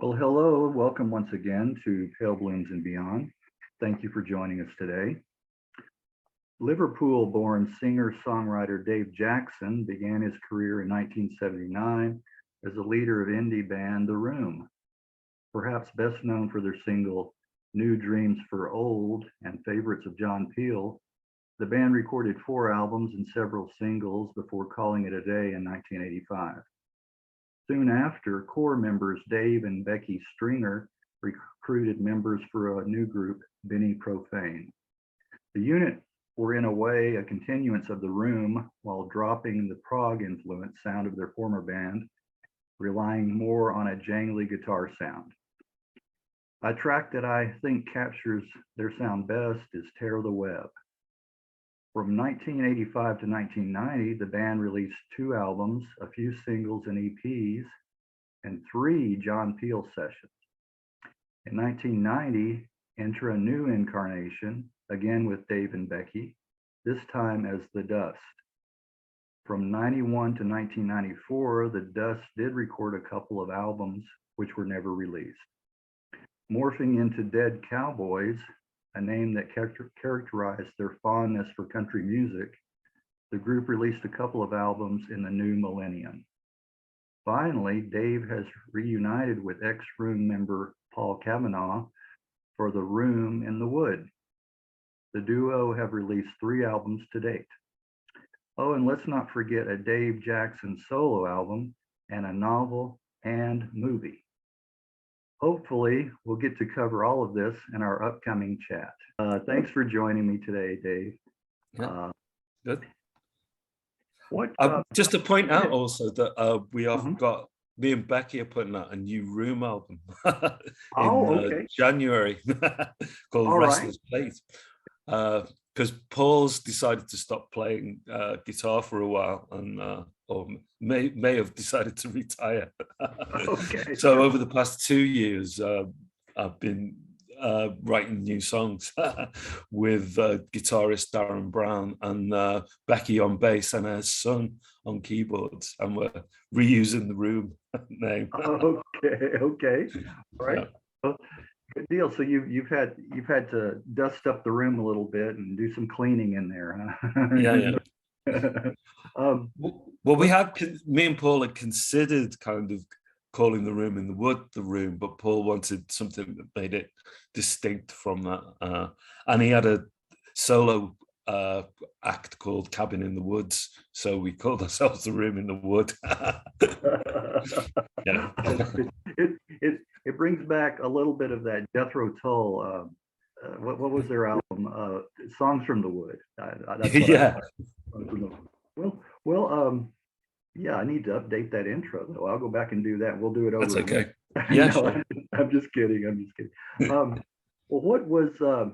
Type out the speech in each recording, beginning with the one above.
Well, hello, welcome once again to Pale Blooms and Beyond. Thank you for joining us today. Liverpool-born singer-songwriter Dave Jackson began his career in 1979 as a leader of indie band The Room. Perhaps best known for their single New Dreams for Old and favorites of John Peel, the band recorded 4 albums and several singles before calling it a day in 1985. Soon after, core members Dave and Becky Stringer recruited members for a new group, Profane. The unit were in a way a continuance of The Room while dropping the prog influence sound of their former band, relying more on a jangly guitar sound. A track that I think captures their sound best is Tear the Web. From 1985 to 1990, the band released 2 albums, a few singles and EPs, and 3 John Peel sessions. In 1990, enter a new incarnation, again with Dave and Becky, this time as The Dust. From 91 to 1994, The Dust did record a couple of albums which were never released. Morphing into Dead Cowboys, a name that characterized their fondness for country music, the group released a couple of albums in the new millennium. Finally, Dave has reunited with ex-Room member Paul Cavanagh for The Room in the Wood. The duo have released 3 albums to date. Oh, and let's not forget a Dave Jackson solo album and a novel and movie. Hopefully, we'll get to cover all of this in our upcoming chat. Thanks for joining me today, Dave. Good. What? Just to point out also that we have got, me and Becky are putting out a new Room album in January called Restless Plate. Because Paul's decided to stop playing guitar for a while and or may have decided to retire. So over the past 2 years, I've been writing new songs with guitarist Darren Brown and Becky on bass and her son on keyboards, and we're reusing the Room name. Okay, all right. Yeah. Well, good deal. So you've had to dust up the room a little bit and do some cleaning in there, huh? Yeah. Well, me and Paul had considered kind of calling The Room in the Wood The Room, but Paul wanted something that made it distinct from that. And he had a solo act called Cabin in the Woods, so we called ourselves The Room in the Wood. Yeah. It brings back a little bit of that Jethro Tull. What was their album? Songs from the Wood. Yeah. Well, yeah, I need to update that intro though. I'll go back and do that. We'll do it over. That's okay. Yeah, no, I'm just kidding. Well, what was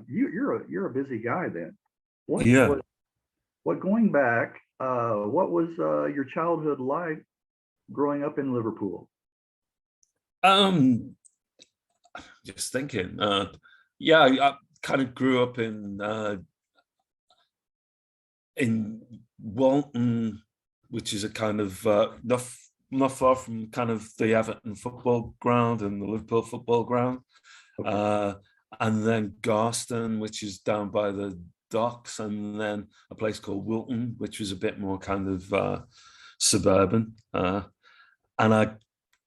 you're a busy guy then? What going back? What was your childhood like growing up in Liverpool? Just thinking. I kind of grew up in Walton, which is a kind of not far from kind of the Everton football ground and the Liverpool football ground. Okay. And then Garston, which is down by the docks, and then a place called Wilton, which was a bit more kind of suburban. And I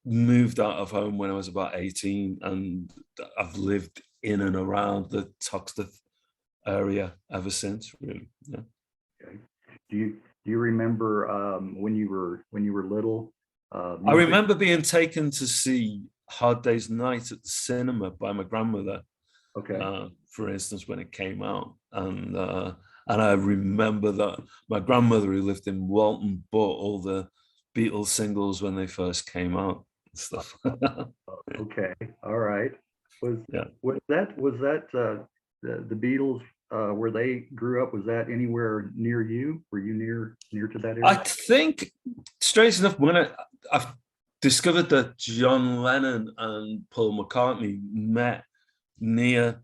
moved out of home when I was about 18, and I've lived in and around the Toxteth area ever since, really. Yeah. Okay. Do you remember when you were little? I remember being taken to see Hard Day's Night at the cinema by my grandmother. Okay. For instance, when it came out, and I remember that my grandmother, who lived in Walton, bought all the Beatles singles when they first came out and stuff. Okay, all right. Was that the Beatles where they grew up? Was that anywhere near you? Were you near to that area? I think, strange enough, when I've discovered that John Lennon and Paul McCartney met near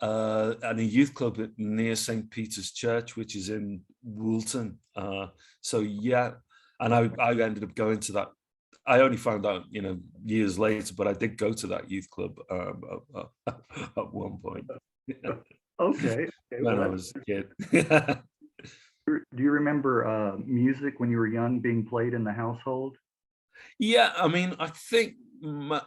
at a youth club near St. Peter's Church, which is in Woolton. So yeah, and I ended up going to that I only found out, years later, but I did go to that youth club at one point. Okay. When I was a kid. Do you remember music when you were young being played in the household? Yeah, I mean, I think in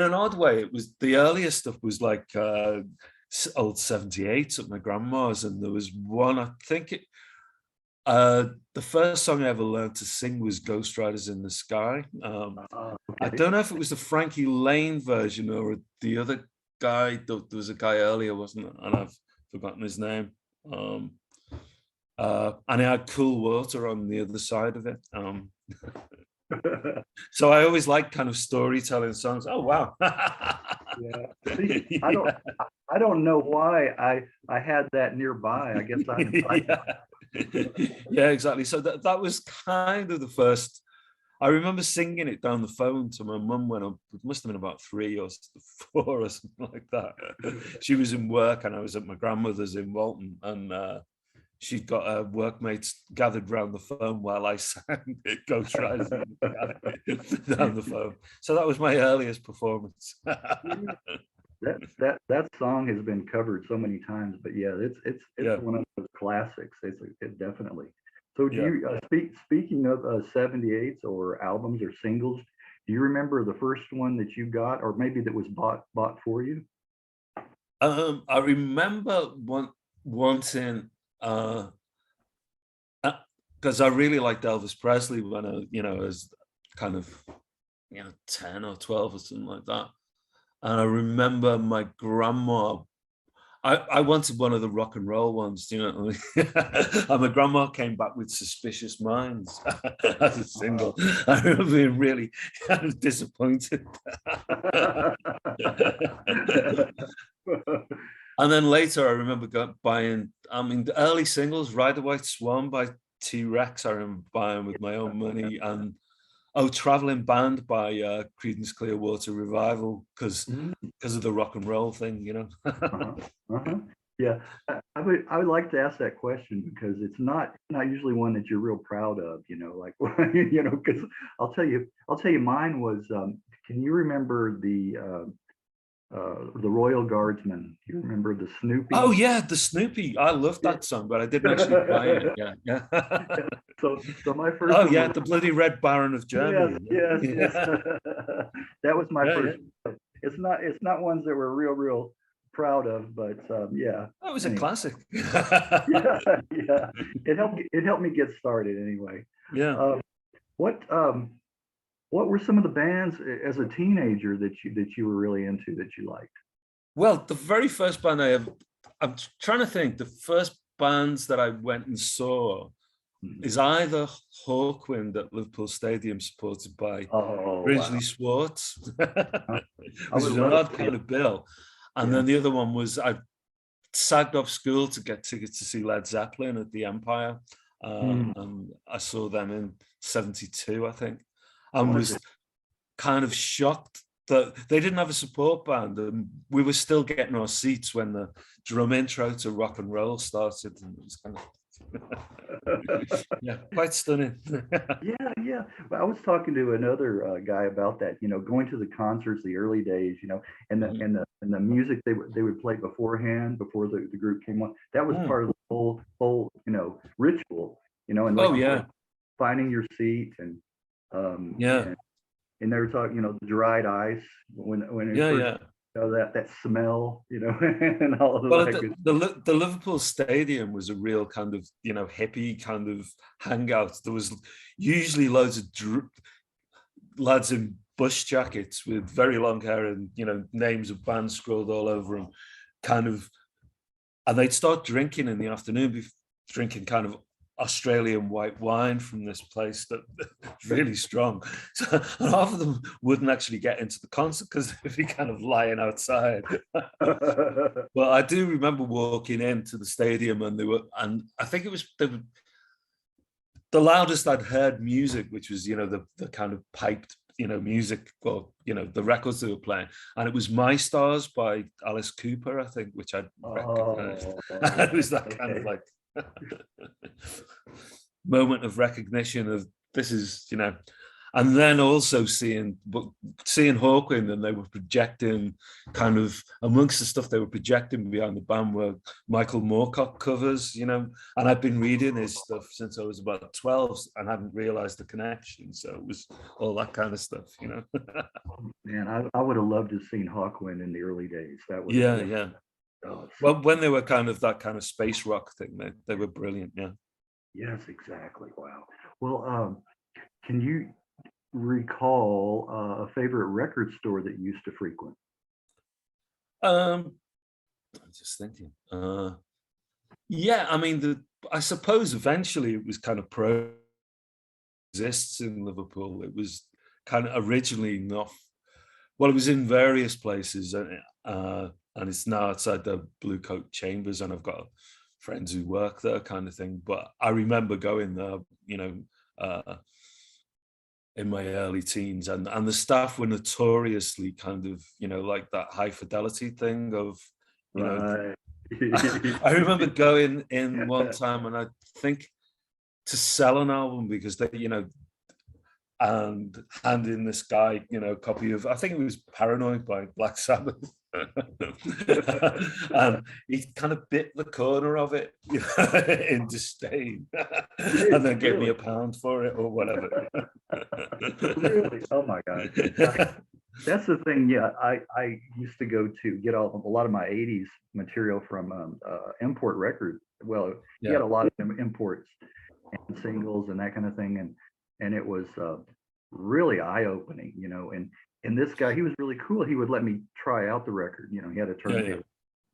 an odd way, it was the earliest stuff was like old 78s at my grandma's, and there was one, I think the first song I ever learned to sing was Ghost Riders in the Sky. I don't know if it was the Frankie Lane version or the other guy. There was a guy earlier, wasn't it? And I've forgotten his name. And it had Cool Water on the other side of it. So I always like kind of storytelling songs. Oh wow. Yeah. See, I don't know why I had that nearby. I guess yeah, exactly. So that was kind of the first. I remember singing it down the phone to my mum when it must have been about 3 or 4 or something like that. She was in work and I was at my grandmother's in Walton, and she'd got her workmates gathered round the phone while I sang Ghost Riders down the phone. So that was my earliest performance. That song has been covered so many times, but yeah, it's one of those classics. It definitely. So do you speaking of 78s or albums or singles, do you remember the first one that you got, or maybe that was bought for you? I remember wanting because I really liked Elvis Presley when I was kind of 10 or 12 or something like that. And I remember my grandma, I wanted one of the rock and roll ones, and my grandma came back with Suspicious Minds as a single. I remember being really kind of disappointed. And then later I remember buying, the early singles, Ride the White Swan by T-Rex, I remember buying with my own money, and Traveling Band by Creedence Clearwater Revival, because of the rock and roll thing, Yeah, I would like to ask that question because it's not usually one that you're real proud of, like because I'll tell you mine was. Can you remember the Royal Guardsmen? Do you remember the Snoopy? Oh yeah, the Snoopy. I love that song, but I didn't actually buy it. Yeah. So my first. Oh yeah, the bloody Red Baron of Germany. Yes. That was my first. Yeah. It's not ones that we're real proud of, but yeah. That was a classic. yeah. It helped me get started anyway. Yeah. What were some of the bands as a teenager that you were really into that you liked? Well, the very first band I'm trying to think, the first bands that I went and saw is either Hawkwind at Liverpool Stadium, supported by Ridgely Swartz, which was an odd kind of bill. And then the other one was I sagged off school to get tickets to see Led Zeppelin at the Empire. And I saw them in 72, I think. And was kind of shocked that they didn't have a support band, and we were still getting our seats when the drum intro to Rock and Roll started, and it was kind of quite stunning. Yeah. Well, I was talking to another guy about that. Going to the concerts, the early days. And the music they would play beforehand, before the group came on. That was part of the whole ritual. And finding your seat and. And they were talking, the dried ice when that smell, and all of that. The Liverpool Stadium was a real kind of hippie kind of hangout. There was usually loads of lads in bush jackets with very long hair and names of bands scrawled all over them, and they'd start drinking in the afternoon, drinking kind of Australian white wine from this place that really strong. So, and half of them wouldn't actually get into the concert because they'd be kind of lying outside. Well, I do remember walking into the stadium, and I think it was the loudest I'd heard music, which was the kind of piped music, or the records they were playing, and it was My Stars by Alice Cooper, I think, which I'd recognized. It was that kind of like moment of recognition of this is And then also seeing Hawkwind, and they were projecting kind of amongst the stuff they were projecting behind the band were Michael Moorcock covers, you know, and I've been reading his stuff since I was about 12 and hadn't realized the connection. So it was all that kind of stuff, you know. Man, I would have loved to have seen Hawkwind in the early days. That was yeah. Well, when they were kind of that kind of space rock thing, they were brilliant, yeah. Yes, exactly. Wow. Well, can you recall a favorite record store that you used to frequent? I'm just thinking. Yeah, I mean, I suppose eventually it was kind of exists in Liverpool. It was kind of originally not. Well, it was in various places, and it's now outside the Blue Coat Chambers, and I've got friends who work there, kind of thing. But I remember going there, you know, in my early teens, and the staff were notoriously kind of, you know, like that high fidelity thing of, you know. I remember going in one time, and I think to sell an album because they, you know, and handing this guy, you know, a copy of, I think it was Paranoid by Black Sabbath. And he kind of bit the corner of it, you know, in disdain, and then gave me £1 for it or whatever. Really? Oh my God. That's the thing. Yeah, I used to go to get a lot of my 80s material from import records. Well, you had a lot of imports and singles and that kind of thing. And it was really eye-opening, you know, and this guy, he was really cool. He would let me try out the record, you know, he had a turntable,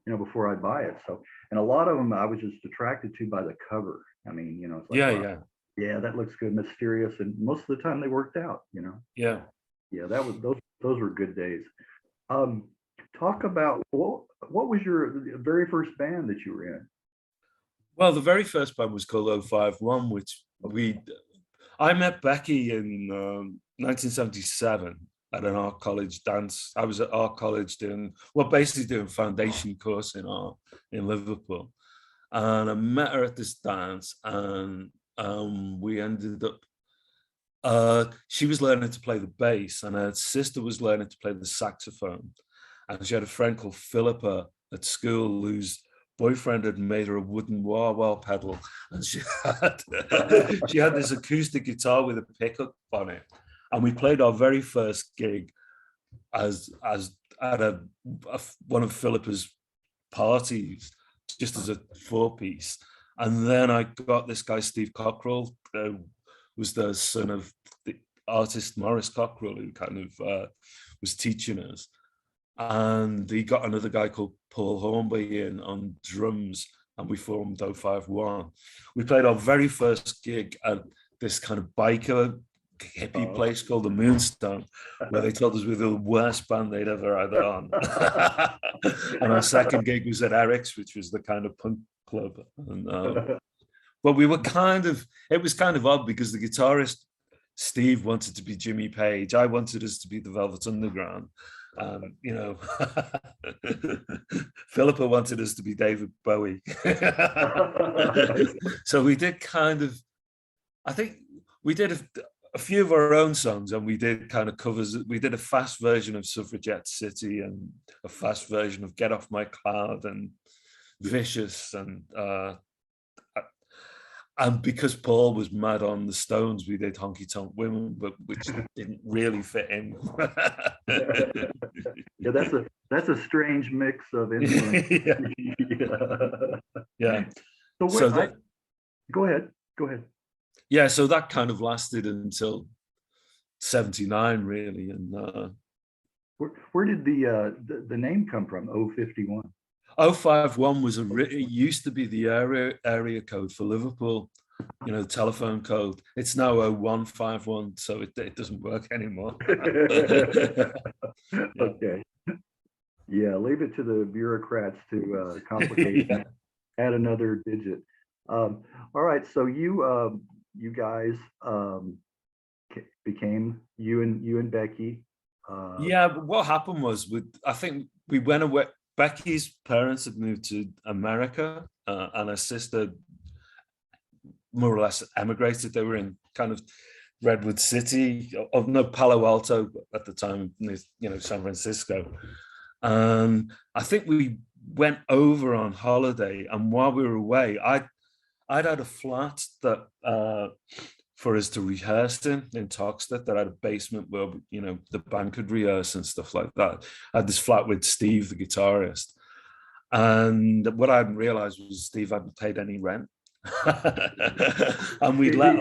you know, before I'd buy it. So, and a lot of them I was just attracted to by the cover. I mean, you know, it's like, yeah, that looks good, mysterious, and most of the time they worked out, you know. Yeah, that was those were good days. Talk about what was your very first band that you were in? Well, the very first band was called 051, which I met Becky in 1977 at an art college dance. I was at art college basically doing foundation course in art in Liverpool. And I met her at this dance, and we ended up, she was learning to play the bass, and her sister was learning to play the saxophone. And she had a friend called Philippa at school whose boyfriend had made her a wooden wah-wah pedal, and she had this acoustic guitar with a pickup on it, and we played our very first gig as at one of Philippa's parties, just as a 4-piece. And then I got this guy Steve Cockrell, was the son of the artist Maurice Cockrell, who kind of was teaching us. And he got another guy called Paul Hornby in on drums, and we formed 051. We played our very first gig at this kind of biker hippie place called the Moonstone, where they told us we were the worst band they'd ever had on. And our second gig was at Eric's, which was the kind of punk club. And but we were it was kind of odd because the guitarist Steve wanted to be Jimmy Page. I wanted us to be the Velvet Underground. You know, Philippa wanted us to be David Bowie. So we did I think we did a few of our own songs, and we did kind of covers. We did a fast version of Suffragette City and a fast version of Get Off My Cloud and Vicious, and because Paul was mad on the Stones, we did Honky Tonk Women, but which didn't really fit in. Yeah, that's a strange mix of influence. Yeah. So go ahead. Yeah, so that kind of lasted until 79, really. And where did the name come from? 051. 051 was it used to be the area code for Liverpool, you know, the telephone code. It's now 0151, so it doesn't work anymore. Okay. Yeah, leave it to the bureaucrats to complicate that. Add another digit. All right, so you guys became you and Becky. Yeah, but what happened was I think we went away. Becky's parents had moved to America, and her sister more or less emigrated. They were in kind of Redwood City, of no, Palo Alto at the time, San Francisco. And I think we went over on holiday, and while we were away, I'd had a flat that for us to rehearse in Toxteth, that had a basement where the band could rehearse and stuff like that. I had this flat with Steve, the guitarist, and what I hadn't realized was Steve hadn't paid any rent. And we let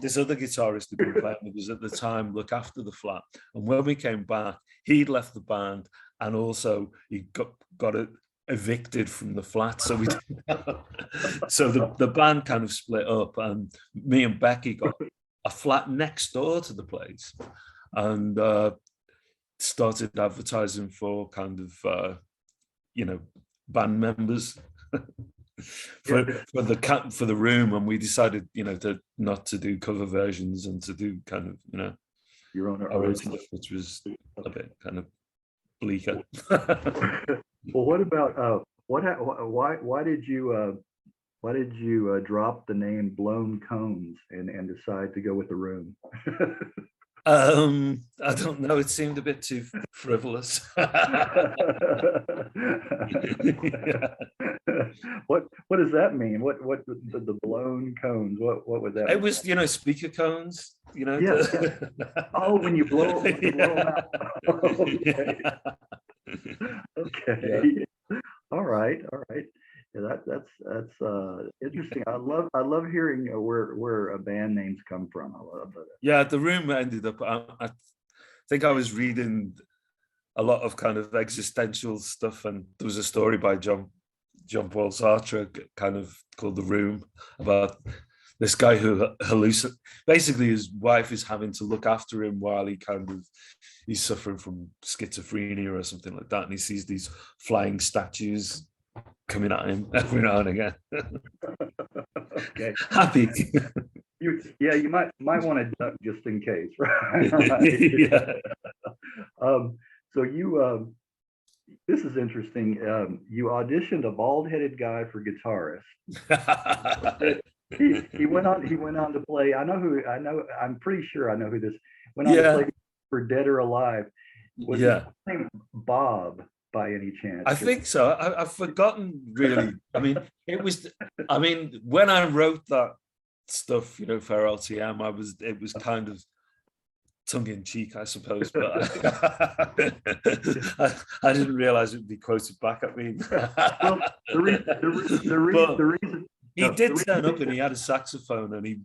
this other guitarist who'd been playing with us at the time look after the flat. And when we came back, he'd left the band, and also he got evicted from the flat. So the band kind of split up, and me and Becky got a flat next door to the place, and started advertising for kind of band members for the room. And we decided not to do cover versions and to do kind of your own original, which was a bit kind of bleaker. Well, what about why did you drop the name Blown Cones and decide to go with The Room? I don't know. It seemed a bit too frivolous. Yeah. What does that mean? What the blown cones? What would that? It mean? Was speaker cones. Yeah. Oh, when you blow them out. Okay. Okay. Yeah. All right. Yeah, that's interesting. I love hearing where band names come from. I love that. Yeah, The Room ended up. I think I was reading a lot of kind of existential stuff, and there was a story by John Paul Sartre, kind of called The Room, about this guy who basically his wife is having to look after him while he's suffering from schizophrenia or something like that, and he sees these flying statues coming at him every now and again. Okay. Happy. You might want to duck just in case, right? Yeah. So you this is interesting. You auditioned a bald-headed guy for guitarist. he went on to play. I'm pretty sure I know who this went on to play for Dead or Alive. Was his name Bob by any chance? I think so. I've forgotten really. When I wrote that stuff, for LTM, it was kind of tongue in cheek, I suppose, but I didn't realize it would be quoted back at me. Well, the reason he did turn up, and he had a saxophone, and he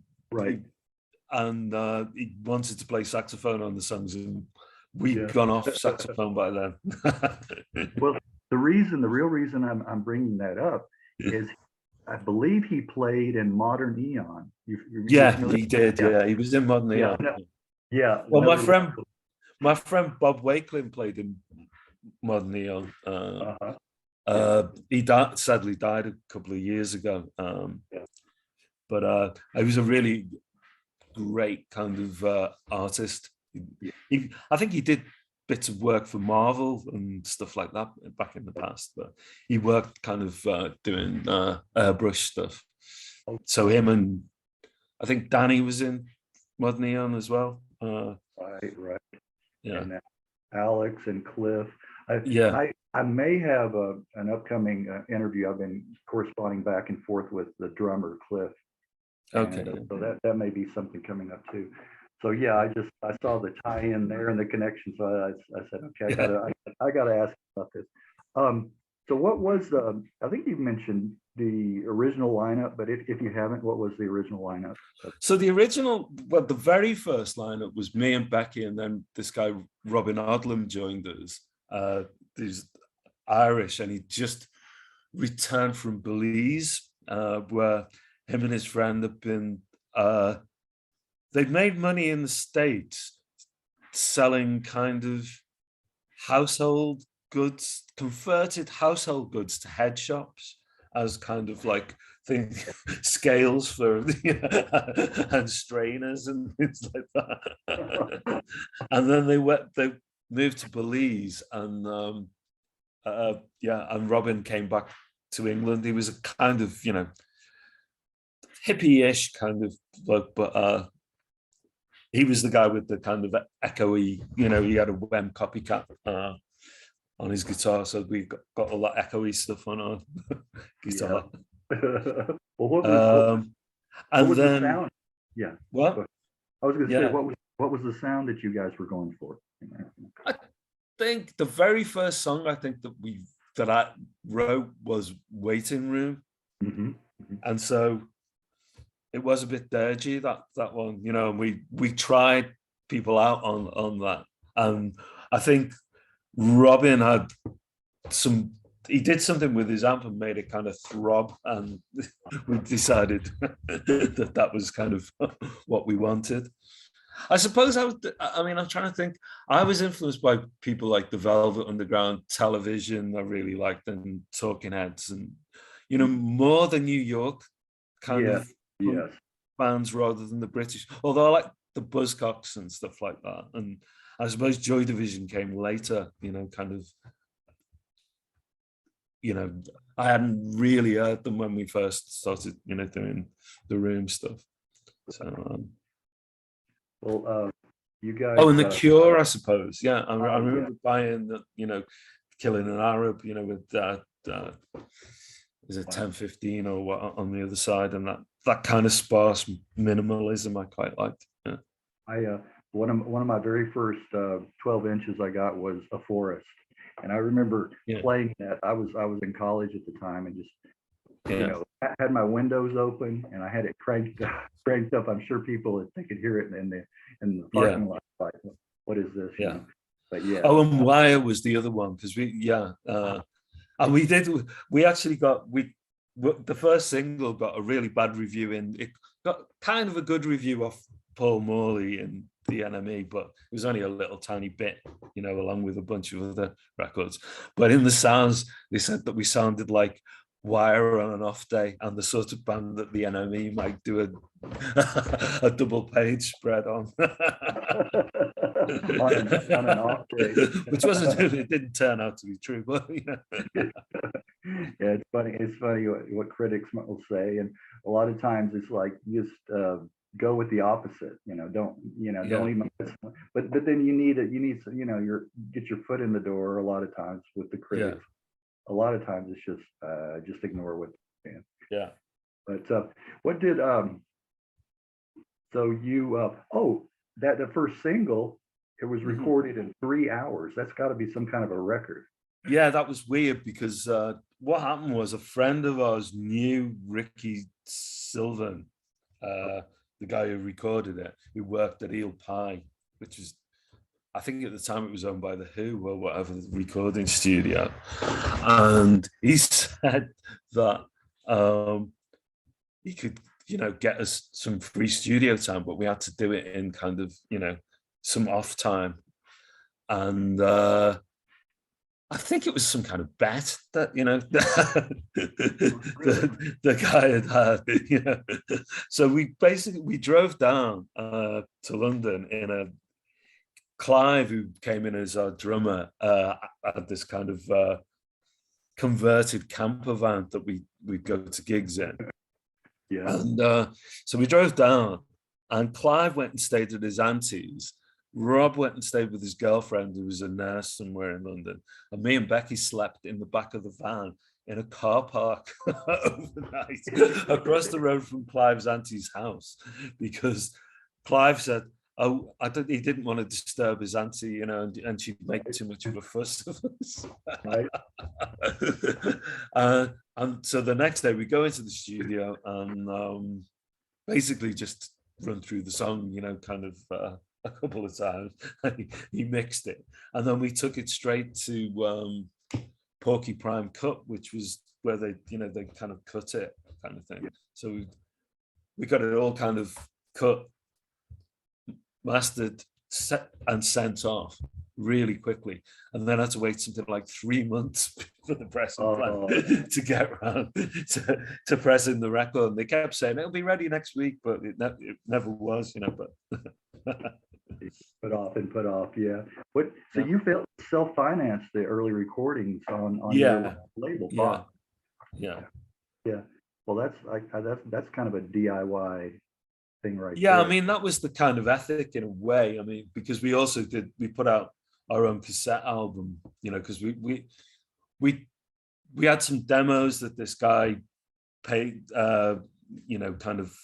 wanted to play saxophone on the songs, and we'd gone off saxophone by then. Well, the real reason I'm bringing that up is I believe he played in Modern Eon. He did. Yeah, he was in Modern Eon. Yeah. Well, my friend Bob Wakelin played in Modern Eon. He sadly died a couple of years ago. But he was a really great kind of artist. I think he did bits of work for Marvel and stuff like that back in the past, but he worked kind of doing airbrush stuff. So him and I think Danny was in Modern Eon as well. Right. Yeah. And Alex and Cliff. I may have an upcoming interview. I've been corresponding back and forth with the drummer Cliff. Okay. So that may be something coming up too. So yeah, I saw the tie-in there and the connection. So I said, okay, I gotta ask about this. So what was I think you've mentioned the original lineup, but if you haven't, what was the original lineup? So the very first lineup was me and Becky, and then this guy Robin Odlum joined us. He's Irish, and he just returned from Belize, where him and his friend have been. They've made money in the States selling kind of household goods, converted household goods to head shops as kind of like scales for and strainers and things like that. And then they moved to Belize, and and Robin came back to England. He was a kind of hippie-ish kind of bloke, but he was the guy with the kind of echoey, you know, he had a Wem copycat on his guitar, so we got all that echoey stuff on our guitar. Well, what was the sound? Yeah. What? I was going to say, what was the sound that you guys were going for? I think the very first song I think that I wrote was Waiting Room. And so it was a bit dirgy, that one, you know, and we tried people out on that. And I think Robin had he did something with his amp and made it kind of throb, and we decided that was kind of what we wanted. I suppose I'm trying to think. I was influenced by people like the Velvet Underground, Television, I really liked, and Talking Heads, and, you know, more the New York kind of bands rather than the British. Although I like the Buzzcocks and stuff like that. And I suppose Joy Division came later, you know, kind of, you know, I hadn't really heard them when we first started, you know, doing the Room stuff. So, you guys. Oh, and the Cure, I suppose. Yeah, I remember buying the, you know, Killing an Arab, you know, with that. Is it 10:15 or what on the other side, and that kind of sparse minimalism I quite liked. Yeah. One of my very first 12 inches I got was A Forest, and I remember playing that. I was in college at the time, and just you know, I had my windows open and I had it cranked up. I'm sure people, if they could hear it in the parking lot, like, what is this? Yeah. You know? But yeah. Oh, and Wire was the other one, because and we actually got the first single got a really bad review, and it got kind of a good review off Paul Morley and the NME, but it was only a little tiny bit, you know, along with a bunch of other records. But in the sounds, they said that we sounded like Wire on an off day, and the sort of band that the NME might do a double page spread on. on an off day. Which it didn't turn out to be true, but you know. Yeah, it's funny what critics will say, and a lot of times it's like, just go with the opposite, you know, don't even, but then you need you know, get your foot in the door a lot of times with the critics. A lot of times it's just ignore what they're saying. Yeah. But what did so you that the first single, it was recorded in 3 hours. That's got to be some kind of a record. Yeah, that was weird, because what happened was a friend of ours knew Ricky Sylvan, the guy who recorded it, who worked at Eel Pie, which is, I think at the time it was owned by The Who or whatever, the recording studio. And he said that he could, you know, get us some free studio time, but we had to do it in kind of, you know, some off time. And I think it was some kind of bet that, you know, the guy had, you know. So we drove down to London in a, Clive, who came in as our drummer, had this kind of converted camper van that we'd go to gigs in. Yeah. And so we drove down, and Clive went and stayed at his auntie's. Rob went and stayed with his girlfriend, who was a nurse somewhere in London. And me and Becky slept in the back of the van in a car park overnight across the road from Clive's auntie's house, because Clive said, he didn't want to disturb his auntie, you know, and she'd make too much of a fuss of us. Right. And so the next day we go into the studio and basically just run through the song, you know, kind of a couple of times. He mixed it, and then we took it straight to Porcupine Cut, which was where they kind of cut it, kind of thing. So we got it all kind of cut, mastered, set and sent off really quickly, and then I had to wait something like 3 months for the pressing plant to get around to pressing the record. And they kept saying it'll be ready next week, but it never was, you know. But put off, yeah. So you self-financed the early recordings on your label? Yeah. Well, that's kind of a DIY thing right yeah, there. I mean, that was the kind of ethic in a way. I mean, because we put out our own cassette album, because we had some demos that this guy paid, kind of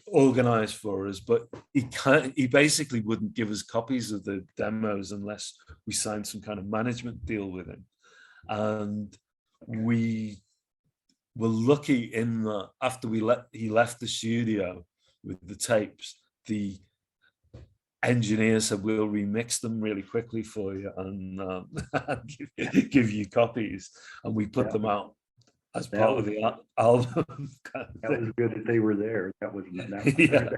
organized for us, but he basically wouldn't give us copies of the demos unless we signed some kind of management deal with him. And we were lucky in that after he left the studio with the tapes, the engineer said, we'll remix them really quickly for you and give you copies. And we put them out as part of the album. That was good that they were there. That was yeah.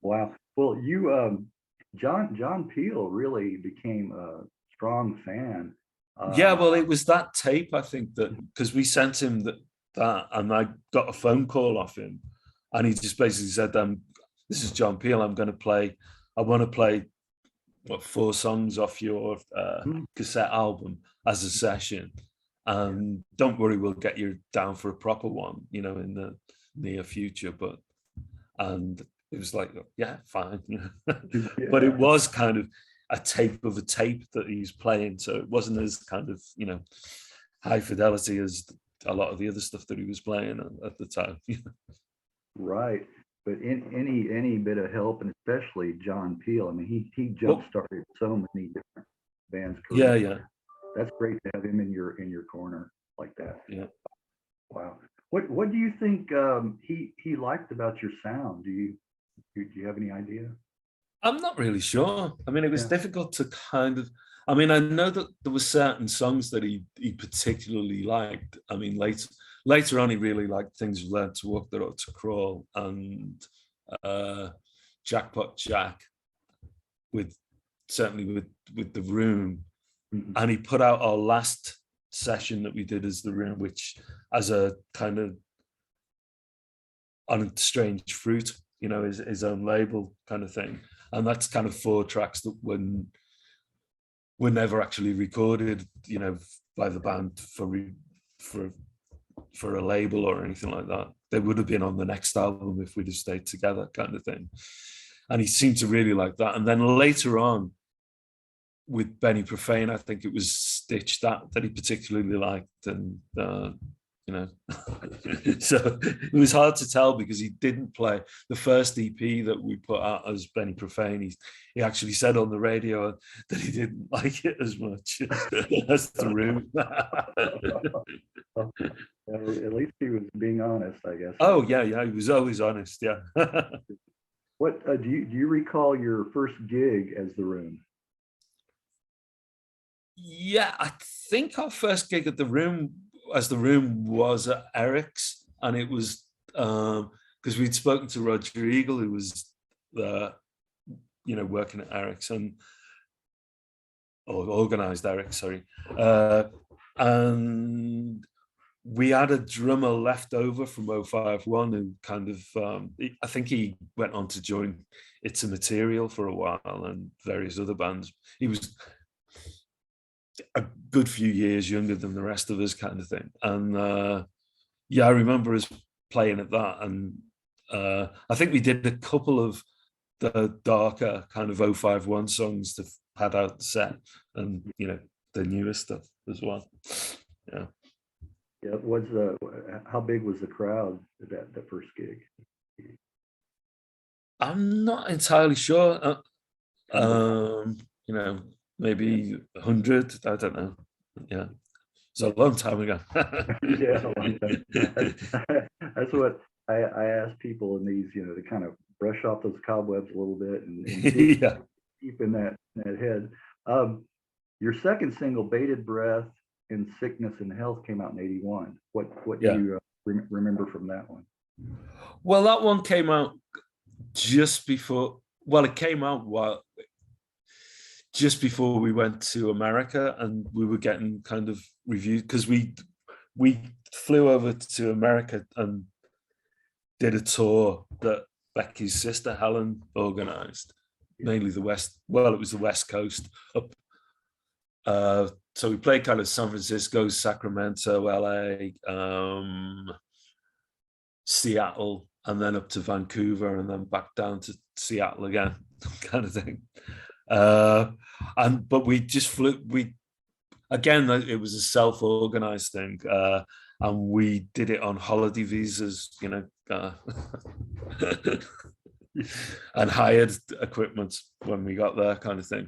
Wow. Well, you John Peel really became a strong fan. Yeah, well, it was that tape, I think, that because we sent him that and I got a phone call off him, and he just basically said, this is John Peel, I want to play 4 songs off your cassette album as a session. And don't worry, we'll get you down for a proper one, in the near future. And it was like, yeah, fine. But it was kind of a tape of a tape that he's playing. So it wasn't as kind of, high fidelity as a lot of the other stuff that he was playing at the time. Right. But any bit of help, and especially John Peel, I mean, he jump-started so many different bands' careers. Yeah. That's great to have him in your corner like that. Yeah. Wow. What do you think he liked about your sound? Do you have any idea? I'm not really sure. I mean, it was difficult to kind of. I mean, I know that there were certain songs that he particularly liked. I mean, later on, he really liked Things We've Learned to Walk That Ought to Crawl and Jackpot Jack, certainly with The Room. Mm-hmm. And he put out our last session that we did as The Room, which as a kind of on Strange Fruit, his own label kind of thing. And that's kind of 4 tracks that were never actually recorded, by the band for a label or anything like that. They would have been on the next album if we'd have stayed together, kind of thing. And he seemed to really like that. And then later on, with Benny Profane, I think it was Stitch that he particularly liked, and so it was hard to tell because he didn't play the first EP that we put out as Benny Profane. He actually said on the radio that he didn't like it as much as The Room. At least he was being honest, I guess. Oh yeah, he was always honest. Yeah. What do you recall your first gig as The Room? Yeah, I think our first gig at The Room was at Eric's, and it was because we'd spoken to Roger Eagle, who was working at Eric's or organized Eric's, sorry, and we had a drummer left over from 051 who kind of I think he went on to join It's a Material for a while and various other bands. He was a good few years younger than the rest of us, kind of thing. And I remember us playing at that, and I think we did a couple of the darker kind of 051 songs to pad out the set, and the newer stuff as well. Yeah. How big was the crowd at that first gig? I'm not entirely sure. Maybe 100. I don't know. Yeah, it's a long time ago. Yeah, a long time. That's what I ask people in these, to kind of brush off those cobwebs a little bit and keep in that head. Your second single, Bated Breath in Sickness and Health, came out in '81. What do you remember from that one? Well, that one came out just before. Well, it came out just before we went to America, and we were getting kind of reviewed because we flew over to America and did a tour that Becky's sister Helen organized, mainly the West. Well, it was the West Coast up. So we played kind of San Francisco, Sacramento, LA, Seattle, and then up to Vancouver, and then back down to Seattle again, kind of thing. But we just flew. Again, it was a self-organized thing, and we did it on holiday visas, and hired equipment when we got there, kind of thing.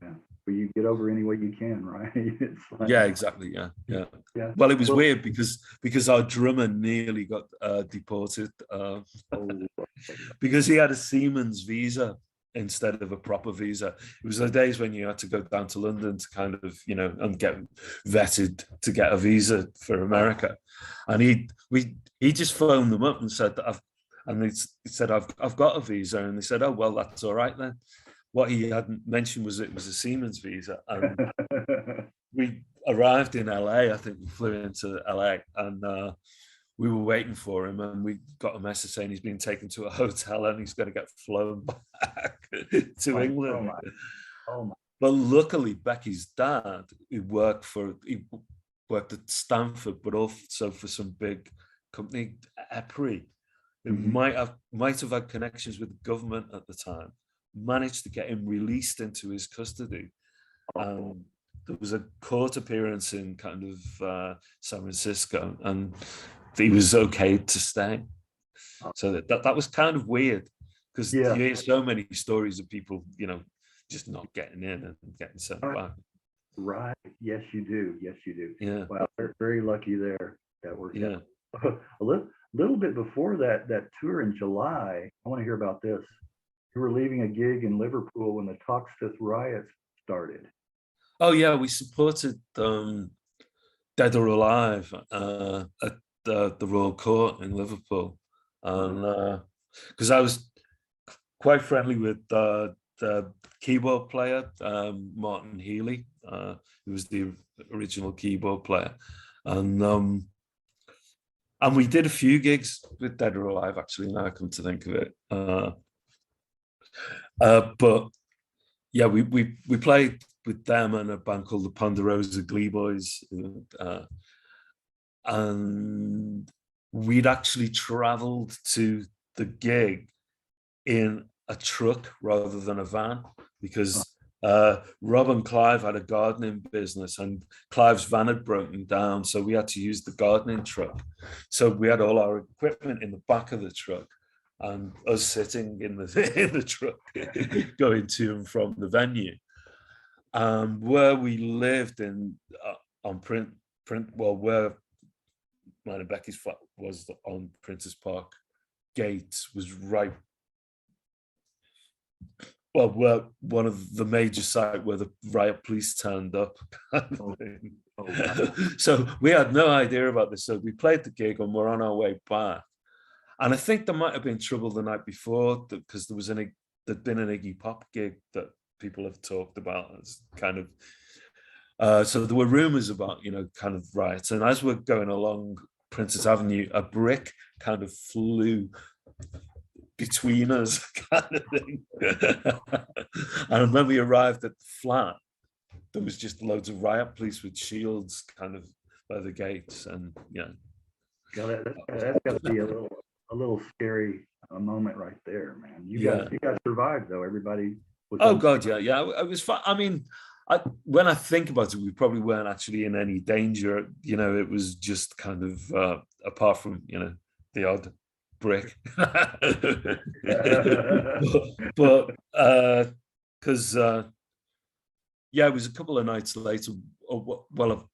Yeah, but you get over any way you can, right? It's like, yeah, exactly. Yeah. Well, it was weird because our drummer nearly got deported because he had a seaman's visa instead of a proper visa. It was the days when you had to go down to London to kind of, and get vetted to get a visa for America. And he just phoned them up and said that he said, I've got a visa. And they said, oh, well, that's all right then. What he hadn't mentioned was it was a seaman's visa. And we arrived in LA. I think we flew into LA, and we were waiting for him, and we got a message saying he's been taken to a hotel and he's going to get flown back to England. Oh my. But luckily, Becky's dad, he worked at Stanford, but also for some big company, EPRI, who might have had connections with the government at the time, managed to get him released into his custody. There was a court appearance in kind of San Francisco, and he was okay to stay. So that was kind of weird, because you hear so many stories of people, just not getting in and getting sent back. Right. Yes, you do. Yeah. Wow, they're very lucky there. That worked. Yeah. A little bit before that tour in July, I want to hear about this. You were leaving a gig in Liverpool when the Toxteth riots started. Oh yeah, we supported Dead or Alive at the Royal Court in Liverpool, and because I was quite friendly with the keyboard player, Martin Healy, who was the original keyboard player, and we did a few gigs with Dead or Alive, actually, now I come to think of it. But yeah, we played with them and a band called the Ponderosa Glee Boys, and we'd actually traveled to the gig in a truck rather than a van, because Rob and Clive had a gardening business, and Clive's van had broken down, so we had to use the gardening truck. So we had all our equipment in the back of the truck, and us sitting in the truck going to and from the venue. Where we lived on where mine and Becky's flat was on Prince's Park Gate, was right, where one of the major site where the riot police turned up. Wow. So we had no idea about this. So we played the gig and we're on our way back. And I think there might have been trouble the night before, because there'd been an Iggy Pop gig that people have talked about as kind of, so there were rumors about, kind of riots. And as we're going along Princess Avenue, a brick kind of flew between us, kind of thing. And when we arrived at the flat, there was just loads of riot police with shields kind of by the gates, and that's got to be a little scary moment right there, man. You guys survived though. Everybody was. Oh God, yeah. It was fun. I mean, when I think about it, we probably weren't actually in any danger. It was just kind of apart from the odd brick, but because it was a couple of nights later. Well,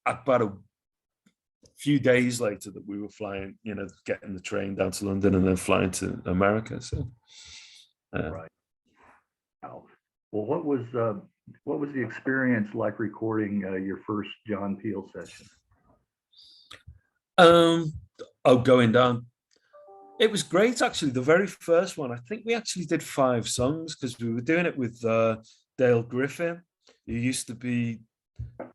about a few days later that we were flying, getting the train down to London and then flying to America. So, right. Wow. Well, what was the experience like recording your first John Peel session? Going down. It was great, actually. The very first one, I think we actually did 5 songs, because we were doing it with Dale Griffin, who used to be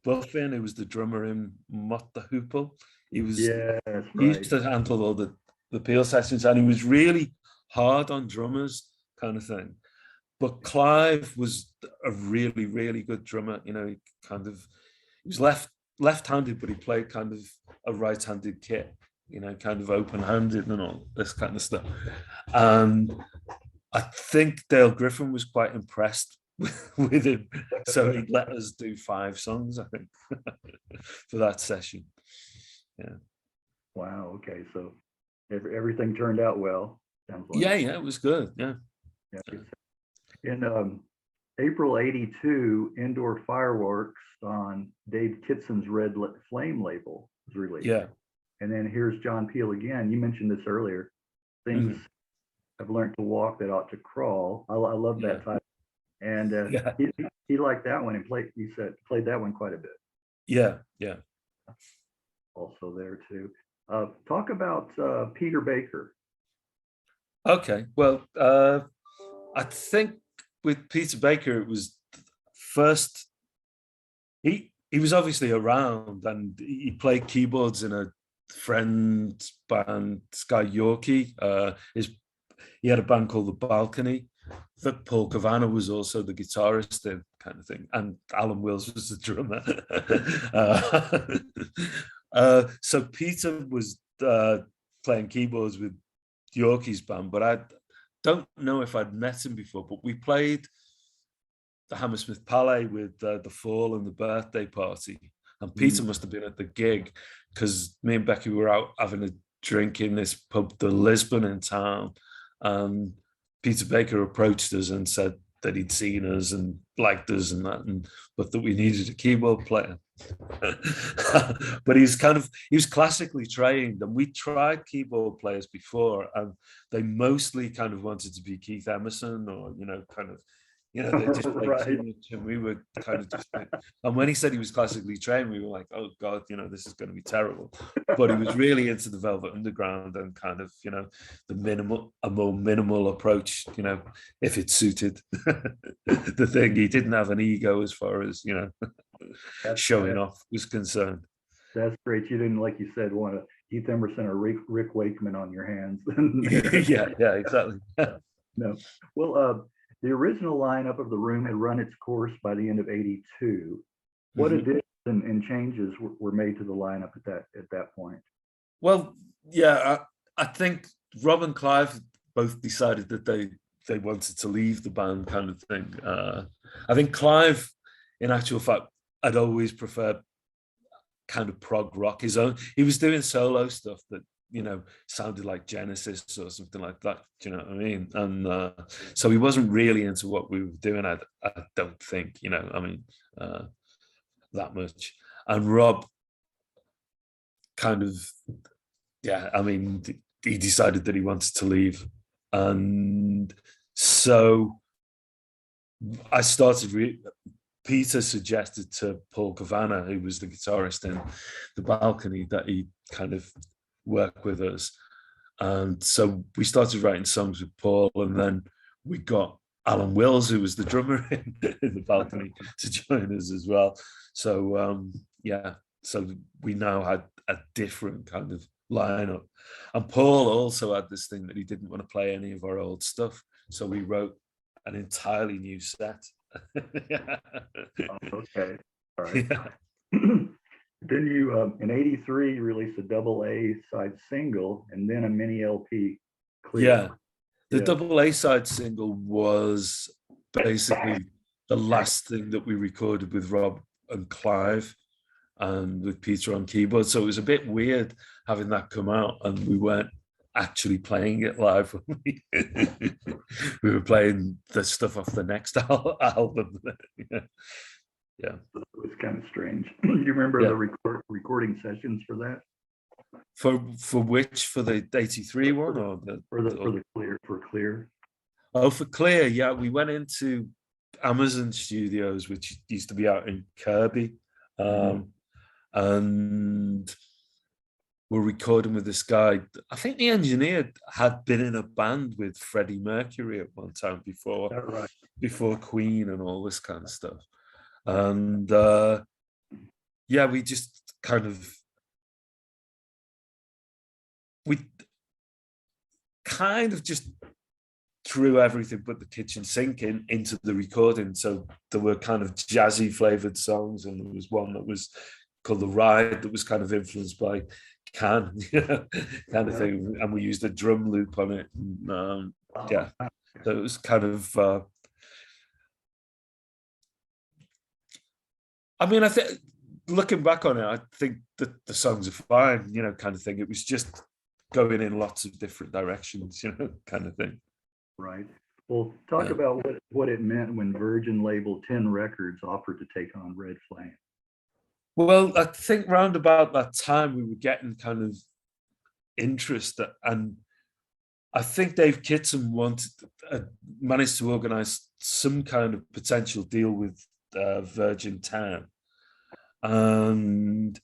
Buffin, who was the drummer in Mott the Hoople. He used to handle all the Peel sessions, and he was really hard on drummers, kind of thing. But Clive was a really, really good drummer. He was left-handed, but he played kind of a right-handed kit. kind of open-handed and all this kind of stuff. And I think Dale Griffin was quite impressed with him, so he let us do 5 songs, I think, for that session. Yeah. Wow. Okay. So everything turned out well. Sounds like. Yeah, it was good. Yeah. In April '82, Indoor Fireworks on Dave Kitson's Red Flame label was released. Yeah. And then here's John Peel again. You mentioned this earlier. Things I've learned to walk that ought to crawl. I love that title. And he liked that one and played that one quite a bit. Yeah. Also there too. Talk about Peter Baker. Okay. Well, I think with Peter Baker, it was first, he was obviously around and he played keyboards in a friend's band, Sky Yorkie. He had a band called The Balcony that Paul Cavanagh was also the guitarist in, kind of thing, and Alan Wills was the drummer. So Peter was playing keyboards with Yorkie's band, but I don't know if I'd met him before, but we played the Hammersmith Palais with The Fall and the Birthday Party, and Peter must have been at the gig because me and Becky were out having a drink in this pub, the Lisbon in town, and Peter Baker approached us and said that he'd seen us and liked us and that, but that we needed a keyboard player. But he was classically trained, and we tried keyboard players before, and they mostly kind of wanted to be Keith Emerson or they just played too much, and we were kind of just and when he said he was classically trained, we were like, oh god, this is going to be terrible. But he was really into the Velvet Underground and kind of a more minimal approach, if it suited the thing. He didn't have an ego as far as showing off was concerned. That's great. You didn't, like you said, want a Keith Emerson or Rick Wakeman on your hands. yeah, exactly. No. Well, the original lineup of The Room had run its course by the end of '82. What additions and changes were made to the lineup at that point? Well, yeah, I think Rob and Clive both decided that they wanted to leave the band, kind of thing. I think Clive, in actual fact, I'd always preferred kind of prog rock. He was doing solo stuff that sounded like Genesis or something like that. Do you know what I mean? And so he wasn't really into what we were doing. I don't think, that much. And Rob kind of, he decided that he wanted to leave, and so I started. Peter suggested to Paul Cavanagh, who was the guitarist in The Balcony, that he kind of work with us. And so we started writing songs with Paul, and then we got Alan Wills, who was the drummer in The Balcony, to join us as well. So so we now had a different kind of lineup. And Paul also had this thing that he didn't want to play any of our old stuff, so we wrote an entirely new set. Okay, all right. Then you, in '83, you released a double A side single and then a mini LP. Clear. The double A side single was basically the last thing that we recorded with Rob and Clive and with Peter on keyboard. So it was a bit weird having that come out and we weren't actually playing it live. We were playing the stuff off the next album. Yeah. It was kind of strange. Do you remember the recording sessions for that? For which? For the '83 one or for Clear? Oh, for Clear, yeah. We went into Amazon Studios, which used to be out in Kirby, and we're recording with this guy. I think the engineer had been in a band with Freddie Mercury at one time before, before Queen and all this kind of stuff. And we just kind of just threw everything but the kitchen sink into the recording. So there were kind of jazzy flavored songs, and there was one that was called The Ride that was kind of influenced by can, kind of thing. And we used a drum loop on it. And, yeah, so it was kind of. I mean, I think looking back on it, I think that the songs are fine, kind of thing. It was just going in lots of different directions, kind of thing. Right. Well, talk about what it meant when Virgin label 10 Records offered to take on Red Flame. Well, I think round about that time we were getting kind of interest, and I think Dave Kitson managed to organise some kind of potential deal with Virgin Town, and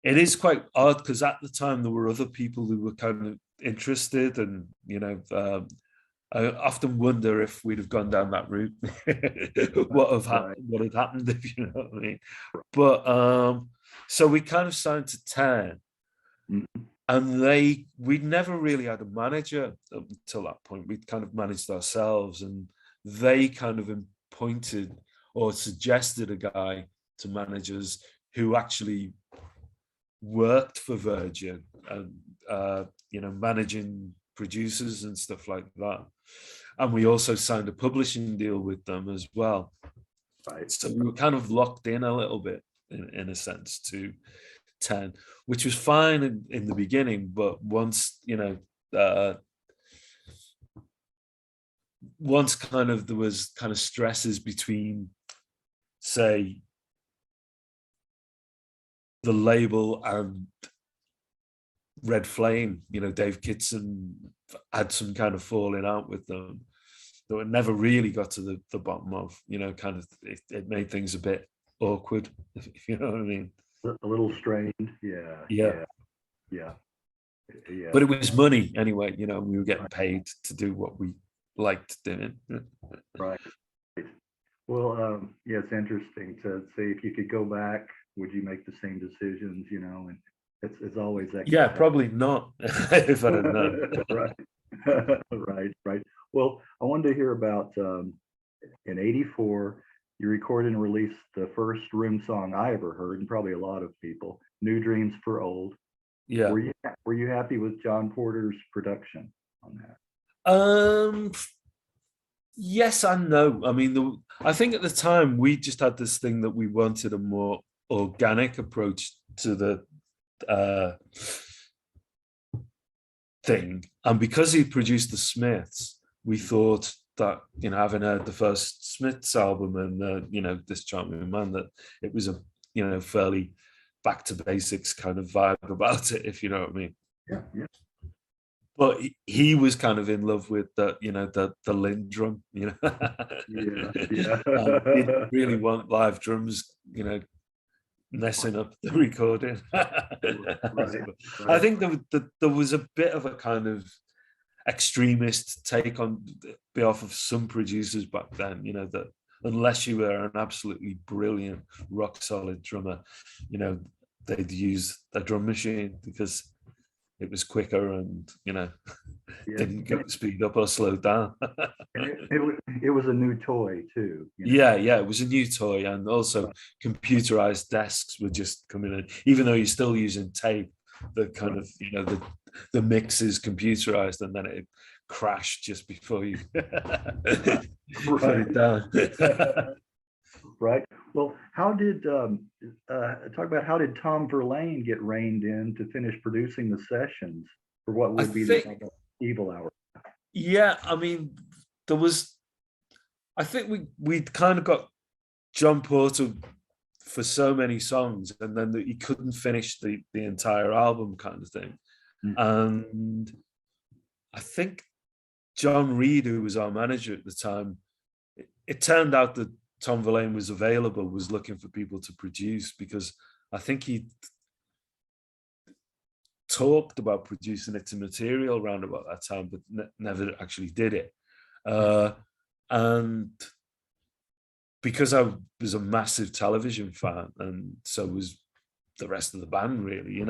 it is quite odd because at the time there were other people who were kind of interested, and I often wonder if we'd have gone down that route, what had happened, if you know what I mean. But so we kind of signed to 10, and we'd never really had a manager up until that point. We'd kind of managed ourselves, and they kind of appointed or suggested a guy to manage us who actually worked for Virgin and managing producers and stuff like that. And we also signed a publishing deal with them as well. Right. So we were kind of locked in a little bit in a sense to 10, which was fine in the beginning, but once once kind of there was kind of stresses between, say, the label and Red Flame, Dave Kitson had some kind of falling out with them that it never really got to the bottom of, kind of, it made things a bit awkward, if you know what I mean. A little strained. Yeah. But it was money anyway, we were getting paid to do what we liked doing. Right. Well, yeah, it's interesting to say, if you could go back, would you make the same decisions, and it's always that. Yeah, probably not, if I don't know. Right. Well, I wanted to hear about, in '84, you recorded and released the first Room song I ever heard, and probably a lot of people, New Dreams for Old. Yeah. Were you happy with John Porter's production on that? Yes and no. I mean, I think at the time we just had this thing that we wanted a more organic approach to the thing, and because he produced the Smiths, we thought that having heard the first Smiths album and This Charming Man, that it was a fairly back to basics kind of vibe about it, if you know what I mean. Yeah. But he was kind of in love with the Linn drum, Yeah. Didn't really want live drums, messing up the recording. Right. I think there was a bit of a kind of extremist take on behalf of some producers back then, that unless you were an absolutely brilliant rock solid drummer, they'd use a drum machine because it was quicker and didn't get speed up or slow down. it was a new toy too. Yeah, it was a new toy, and also computerized desks were just coming in, even though you're still using tape. The kind of the mix is computerized, and then it crashed just before you put it down. Right. Well, how did talk about how did Tom Verlaine get reined in to finish producing the sessions for what would be the Evil Hour? Yeah, I mean, I think we'd kind of got John Porter for so many songs, and then he couldn't finish the entire album kind of thing. And I think John Reed, who was our manager at the time, it turned out that Tom Verlaine was available, was looking for people to produce, because I think he talked about producing it to Material around about that time, but never actually did it. And because I was a massive television fan, and so was the rest of the band, really,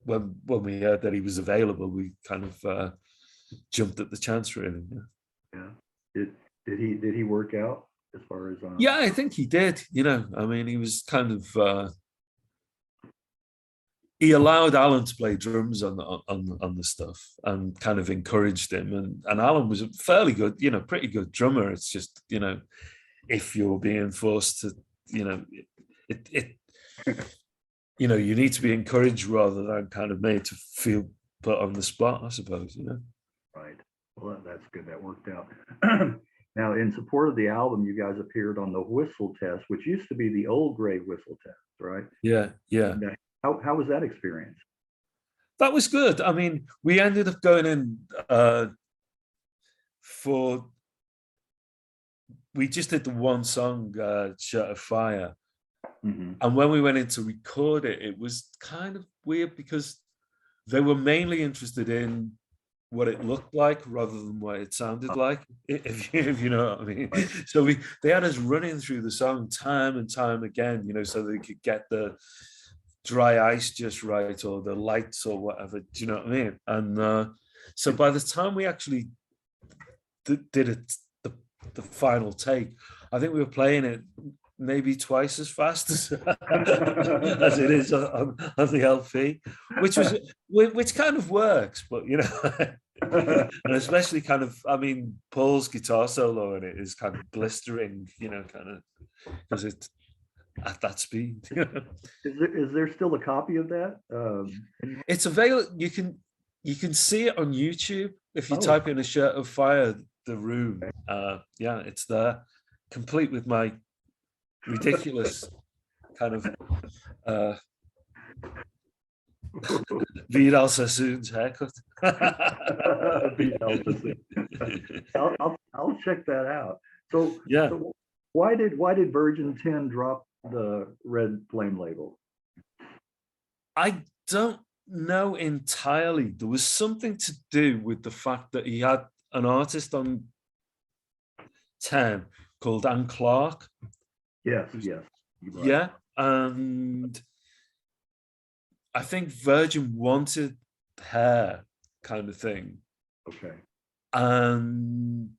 when we heard that he was available, we kind of jumped at the chance, really. Yeah. Did he work out as far as? Yeah, I think he did. I mean, he was kind of he allowed Alan to play drums on the stuff and kind of encouraged him. And Alan was a fairly good, pretty good drummer. It's just, if you're being forced to, it you need to be encouraged rather than kind of made to feel put on the spot, I suppose, Right. Well, that's good. That worked out. Now, in support of the album, you guys appeared on the Whistle Test, which used to be the old Gray Whistle Test, right? Yeah. And, how was that experience? That was good. I mean, we ended up going in we just did the one song, Shirt of Fire. Mm-hmm. And when we went in to record it, it was kind of weird because they were mainly interested in what it looked like rather than what it sounded like, if you know what I mean. Right. So they had us running through the song time and time again, so they could get the dry ice just right or the lights or whatever. Do you know what I mean? And so by the time we actually did it, the final take, I think we were playing it maybe twice as fast as it is on the LP, which kind of works, but and especially kind of, I mean, Paul's guitar solo in it is kind of blistering, kind of, because it's at that speed. Is there still a copy of that? It's available. You can see it on YouTube if you type in A Shirt of Fire, The Room. Yeah, it's there, complete with my ridiculous kind of Vidal Sassoon's haircut. Vidal Sassoon. I'll check that out. So yeah, so why did Virgin 10 drop the Red Flame label? I don't know entirely. There was something to do with the fact that he had an artist on 10 called Anne Clark. Yes. Right. Yeah, and I think Virgin wanted her kind of thing. Okay. And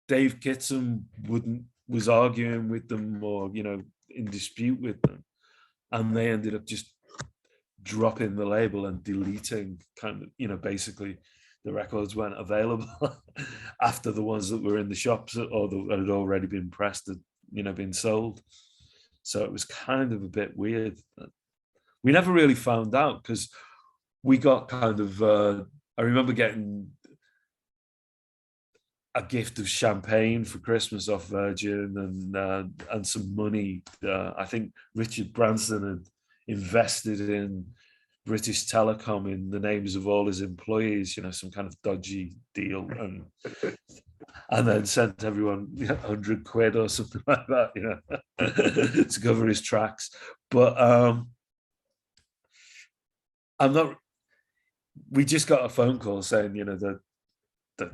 Dave Kitson was arguing with them or, in dispute with them. And they ended up just dropping the label and deleting kind of, basically the records weren't available after the ones that were in the shops or that had already been pressed had, been sold. So it was kind of a bit weird. We never really found out because we got kind of, I remember getting a gift of champagne for Christmas off Virgin and some money. I think Richard Branson had invested in British Telecom in the names of all his employees, some kind of dodgy deal, and then sent everyone 100 quid or something like that, to cover his tracks. But we just got a phone call saying, that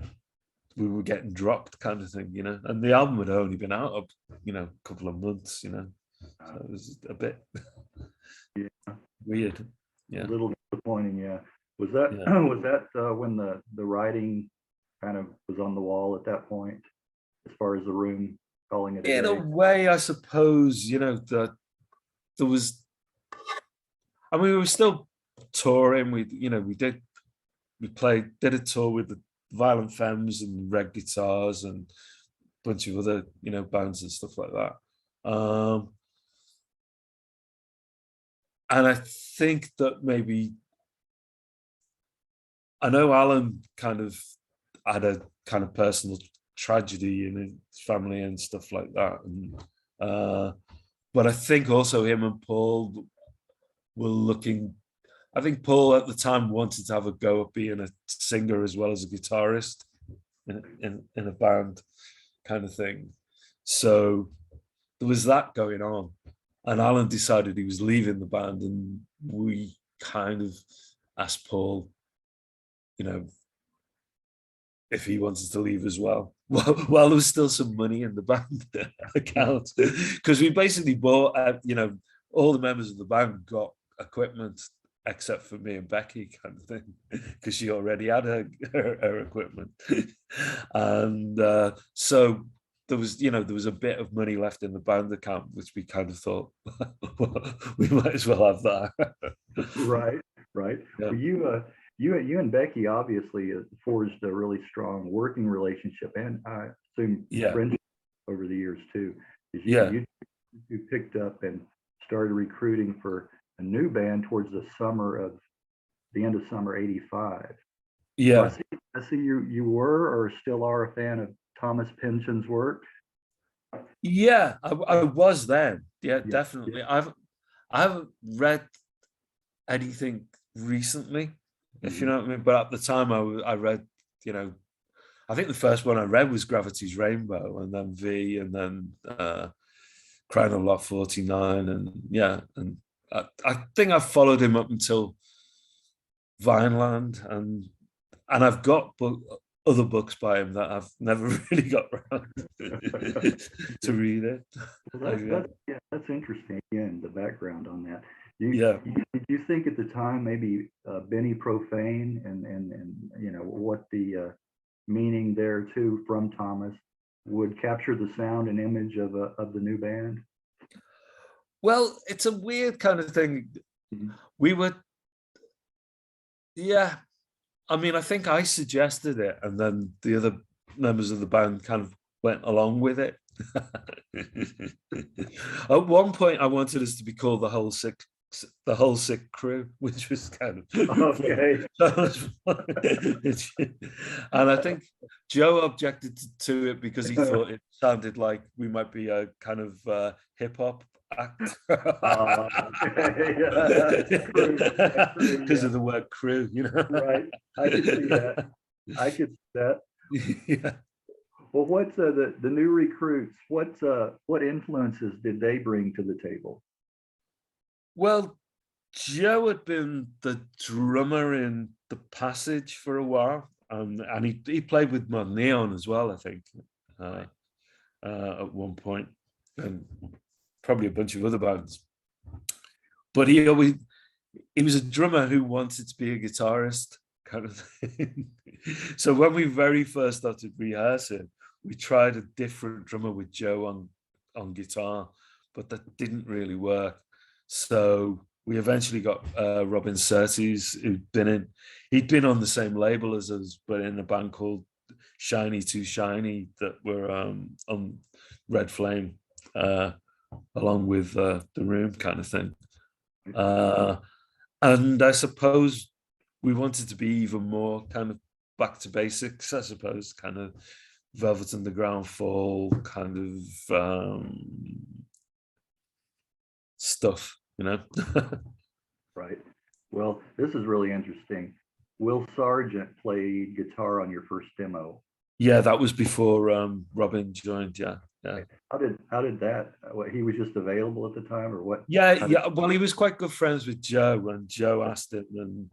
we were getting dropped kind of thing, and the album had only been out a couple of months, so it was a bit weird. Yeah. A little disappointing, yeah. Was that when the writing kind of was on the wall at that point, as far as The Room, calling it in a way, I suppose, that there was, I mean, we were still touring. We did a tour with the Violent Femmes and Red Guitars and a bunch of other, bands and stuff like that. And I think that maybe, I know Alan kind of had a kind of personal tragedy in his family and stuff like that. And, but I think also him and Paul were looking, I think Paul at the time wanted to have a go at being a singer as well as a guitarist in a band kind of thing. So there was that going on. And Alan decided he was leaving the band, and we kind of asked Paul, if he wanted to leave as well. Well, there was still some money in the band account, because we basically bought, all the members of the band got equipment except for me and Becky kind of thing, because she already had her equipment. And so there was, there was a bit of money left in the band account, which we kind of thought, well, we might as well have that. Right. Yeah. Well, you and Becky obviously forged a really strong working relationship, and I assume friendship over the years too. You picked up and started recruiting for a new band towards the end of summer '85. Yeah. So I see you were or still are a fan of Thomas Pynchon's work. Yeah, I was then. Yeah, definitely. Yeah. I haven't read anything recently, if you know what I mean. But at the time, I read, I think the first one I read was Gravity's Rainbow, and then V, and then Crown of Lot 49, and I think I followed him up until Vineland, and I've got other books by him that I've never really got around to read it. Well, that's interesting. Again, the background on that. Did you think at the time maybe Benny Profane and what the meaning there too from Thomas would capture the sound and image of the new band? Well, it's a weird kind of thing. We were, I mean, I think I suggested it, and then the other members of the band kind of went along with it. At one point, I wanted us to be called the Whole Sick Crew, which was kind of okay. And I think Joe objected to it because he thought it sounded like we might be a kind of hip hop act because of the word crew, Right. I could see that. Yeah. Well, what's the new recruits? What influences did they bring to the table? Well, Joe had been the drummer in The Passage for a while, and he played with Mod Neon as well, I think, at one point, and probably a bunch of other bands. But he was a drummer who wanted to be a guitarist, kind of thing. So when we very first started rehearsing, we tried a different drummer with Joe on guitar, but that didn't really work. So we eventually got Robin Surtees, he'd been on the same label as us, but in a band called Shiny Too Shiny that were on Red Flame, along with The Room kind of thing. And I suppose we wanted to be even more kind of back to basics, I suppose, kind of Velvet Underground, Fall kind of stuff, Right. Well, this is really interesting. Will Sargent played guitar on your first demo. Yeah, that was before Robin joined. Yeah. How did that? He was just available at the time, or what? Yeah. Well, he was quite good friends with Joe, and Joe asked him, and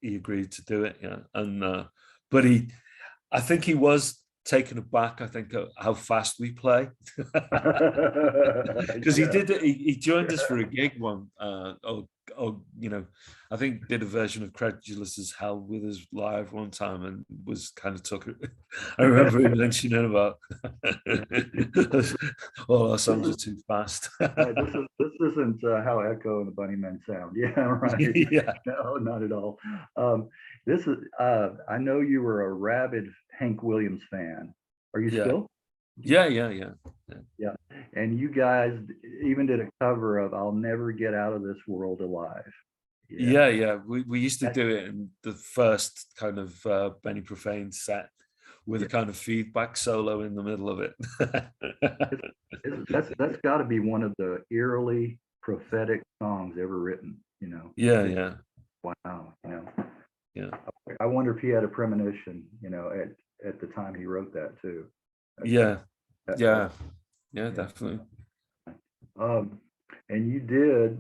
he agreed to do it. Yeah, and but I think he was taken aback, I think, at how fast we play, because he joined us for a gig one, I think did a version of Credulous as Hell with us live one time, and was kind of took it. I remember him mentioning about all our songs are too fast. This isn't how Echo and the Bunnymen sound. Yeah, right. Yeah. No, not at all. This is I know you were a rabid Hank Williams fan. Are you still? Yeah. And you guys even did a cover of "I'll Never Get Out of This World Alive." Yeah. We used to do it in the first kind of Benny Profane set with a kind of feedback solo in the middle of it. That's got to be one of the eerily prophetic songs ever written. Yeah. Wow. Yeah. I wonder if he had a premonition, at the time he wrote that too. Yeah, definitely. And you did,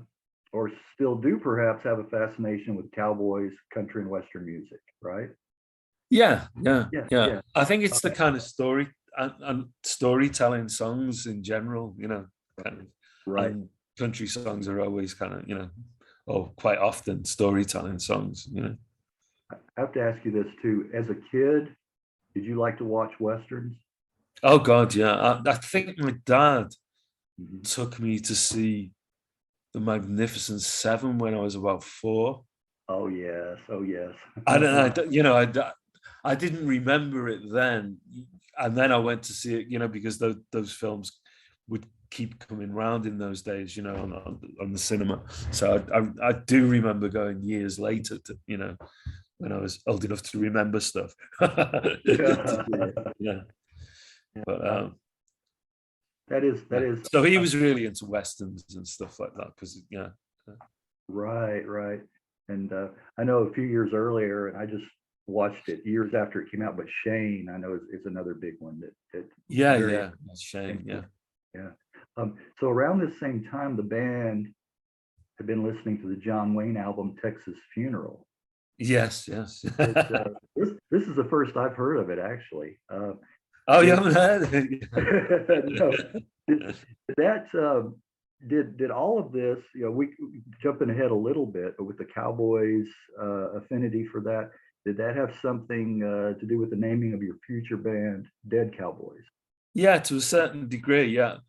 or still do perhaps, have a fascination with cowboys, country, and Western music, right? Yeah. I think it's the kind of story and storytelling songs in general, kind of, right. And country songs are always kind of, or quite often storytelling songs, I have to ask you this too. As a kid, did you like to watch Westerns? Oh God, yeah. I think my dad Mhm. took me to see the Magnificent Seven when I was about 4. Oh yes, oh yes. I didn't remember it then, and then I went to see it, because those films would keep coming round in those days, on the cinema. So I do remember going years later to, when I was old enough to remember stuff. To see it. Yeah, but That yeah. is So he was really into westerns and stuff like that because yeah. right, right. And I know a few years earlier, and I just watched it years after it came out, but Shane, I know is another big one that very Yeah, that's Shane. Yeah. yeah. So around this same time, the band had been listening to the John Wayne album Texas Funeral. Yes. This is the first I've heard of it actually. Oh, you Did, haven't heard it? no, did that did all of this? We jumping ahead a little bit, but with the Cowboys affinity for that, did that have something to do with the naming of your future band, Dead Cowboys? Yeah, to a certain degree. Yeah.